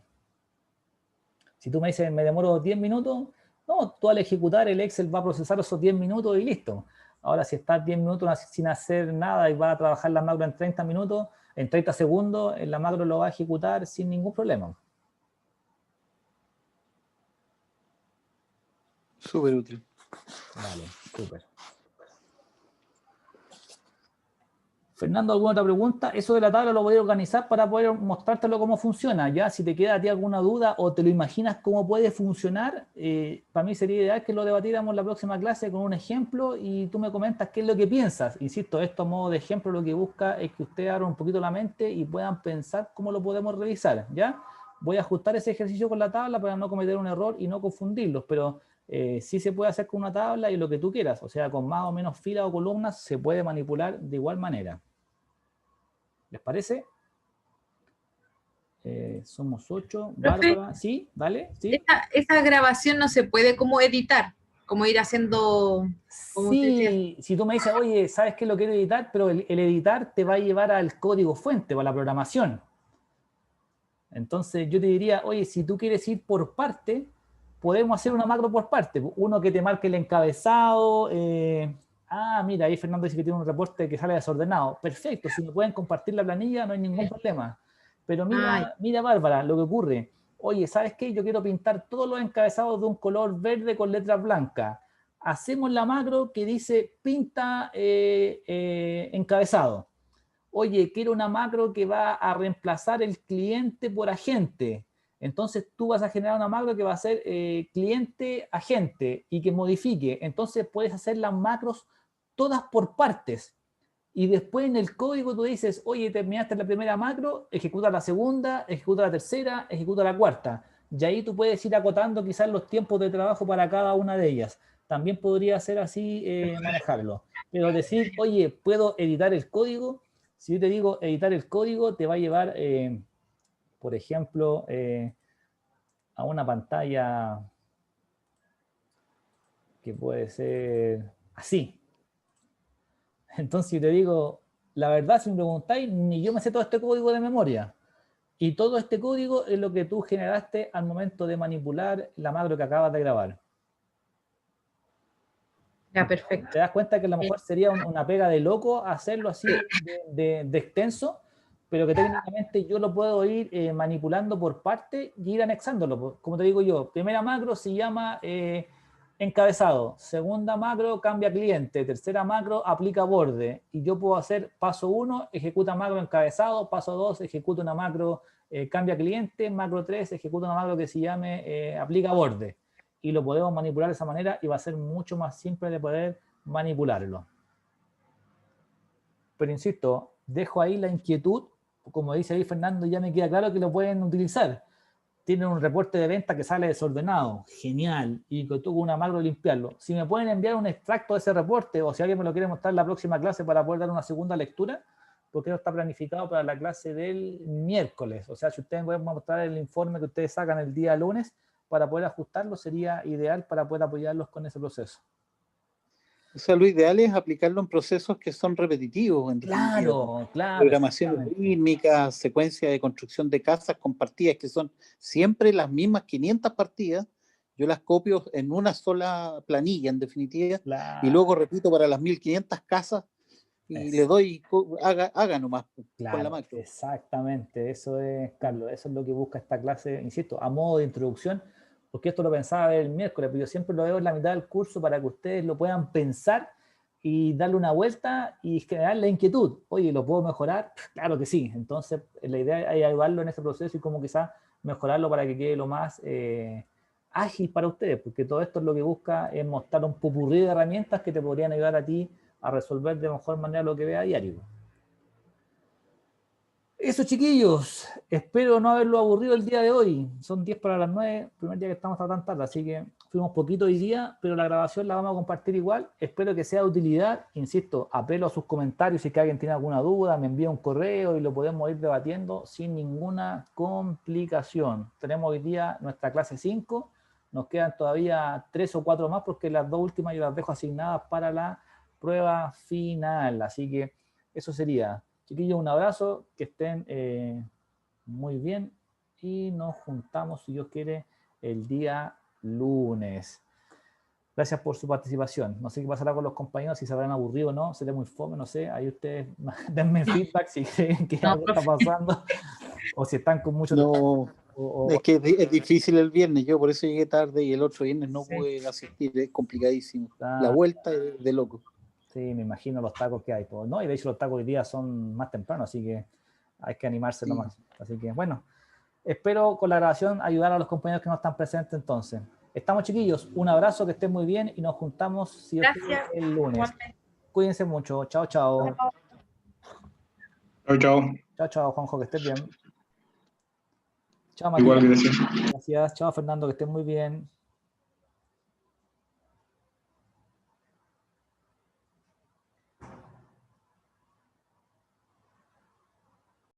Si tú me dices, me demoro 10 minutos, no, tú al ejecutar el Excel va a procesar esos 10 minutos y listo. Ahora, si estás 10 minutos sin hacer nada y vas a trabajar la macro en 30 minutos, en 30 segundos, la macro lo va a ejecutar sin ningún problema. Súper útil. Vale, súper. Fernando, ¿alguna otra pregunta? Eso de la tabla lo voy a organizar para poder mostrártelo cómo funciona. Ya, si te queda a ti alguna duda o te lo imaginas cómo puede funcionar, para mí sería ideal que lo debatiéramos en la próxima clase con un ejemplo y tú me comentas qué es lo que piensas. Insisto, esto a modo de ejemplo lo que busca es que ustedes abran un poquito la mente y puedan pensar cómo lo podemos revisar. ¿Ya? Voy a ajustar ese ejercicio con la tabla para no cometer un error y no confundirlos, pero sí se puede hacer con una tabla y lo que tú quieras. O sea, con más o menos filas o columnas se puede manipular de igual manera. ¿Les parece? Somos 8. Bárbara, ¿sí? ¿Vale? ¿Sí? Esa grabación no se puede como editar, como ir haciendo... Como sí, si tú me dices, oye, ¿sabes qué? Lo quiero editar, pero el editar te va a llevar al código fuente, o a la programación. Entonces yo te diría, oye, si tú quieres ir por parte, podemos hacer una macro por parte. Uno que te marque el encabezado. Mira, ahí Fernando dice que tiene un reporte que sale desordenado. Perfecto, si me pueden compartir la planilla no hay ningún problema. Pero mira Bárbara, lo que ocurre. Oye, ¿sabes qué? Yo quiero pintar todos los encabezados de un color verde con letras blancas. Hacemos la macro que dice pinta encabezado. Oye, quiero una macro que va a reemplazar el cliente por agente. Entonces tú vas a generar una macro que va a ser cliente-agente y que modifique. Entonces puedes hacer las macros todas por partes. Y después en el código tú dices, oye, terminaste la primera macro, ejecuta la segunda, ejecuta la tercera, ejecuta la cuarta. Y ahí tú puedes ir acotando quizás los tiempos de trabajo para cada una de ellas. También podría ser así manejarlo. Pero decir, oye, ¿puedo editar el código? Si yo te digo editar el código, te va a llevar, por ejemplo, a una pantalla que puede ser así. Entonces yo te digo, la verdad, si me preguntáis, ni yo me sé todo este código de memoria. Y todo este código es lo que tú generaste al momento de manipular la macro que acabas de grabar. Ya, perfecto. Te das cuenta que a lo mejor sería una pega de loco hacerlo así de extenso, pero que técnicamente yo lo puedo ir manipulando por parte y ir anexándolo. Como te digo yo, primera macro se llama encabezado, segunda macro cambia cliente, tercera macro aplica borde, y yo puedo hacer paso 1, ejecuta macro encabezado, paso 2, ejecuta una macro cambia cliente, macro 3, ejecuta una macro que se llame aplica borde. Y lo podemos manipular de esa manera y va a ser mucho más simple de poder manipularlo. Pero insisto, dejo ahí la inquietud, como dice ahí Fernando, ya me queda claro que lo pueden utilizar. Tienen un reporte de venta que sale desordenado, genial, y que tuvo una macro limpiarlo. Si me pueden enviar un extracto de ese reporte, o si alguien me lo quiere mostrar en la próxima clase para poder dar una segunda lectura, porque eso está planificado para la clase del miércoles. O sea, si ustedes pueden mostrar el informe que ustedes sacan el día lunes, para poder ajustarlo, sería ideal para poder apoyarlos con ese proceso. O sea, lo ideal es aplicarlo en procesos que son repetitivos, en definitiva. Claro. Programación rítmica, secuencia de construcción de casas con partidas que son siempre las mismas 500 partidas. Yo las copio en una sola planilla, en definitiva, y luego repito para las 1500 casas y le doy, haga nomás con la macro. Exactamente, eso es, Carlos, eso es lo que busca esta clase, insisto, a modo de introducción, porque esto lo pensaba el miércoles, pero yo siempre lo veo en la mitad del curso para que ustedes lo puedan pensar y darle una vuelta y generar la inquietud. Oye, ¿lo puedo mejorar? Claro que sí. Entonces, la idea es ayudarlo en ese proceso y como quizás mejorarlo para que quede lo más ágil para ustedes, porque todo esto es lo que busca es mostrar un popurrí de herramientas que te podrían ayudar a ti a resolver de mejor manera lo que vea a diario. Eso, chiquillos, espero no haberlo aburrido el día de hoy. Son 10 para las 9, primer día que estamos hasta tan tarde, así que fuimos poquito hoy día, pero la grabación la vamos a compartir igual. Espero que sea de utilidad. Insisto, apelo a sus comentarios. Si que alguien tiene alguna duda, me envía un correo y lo podemos ir debatiendo sin ninguna complicación. Tenemos hoy día nuestra clase 5. Nos quedan todavía 3 o 4 más porque las 2 últimas yo las dejo asignadas para la prueba final. Así que eso sería. Chiquillos, un abrazo, que estén muy bien y nos juntamos, si Dios quiere, el día lunes. Gracias por su participación. No sé qué pasará con los compañeros, si se habrán aburrido o no, será muy fome, no sé. Ahí ustedes denme feedback si creen que algo está pasando o si están con mucho trabajo. Es que es difícil el viernes, yo por eso llegué tarde y el otro viernes no pude asistir, es complicadísimo. La vuelta es de loco. Sí, me imagino los tacos que hay, ¿no? Y de hecho los tacos hoy día son más temprano, así que hay que animarse nomás. Así que, bueno, espero con la grabación ayudar a los compañeros que no están presentes entonces. Estamos, chiquillos, un abrazo, que estén muy bien y nos juntamos si Dios quiere, el lunes. Cuídense mucho. Chao, chao. Chao, chao. Chao, chao, Juanjo, que estés bien. Chao, Igual, Matías. Gracias. Chao, Fernando, que estés muy bien.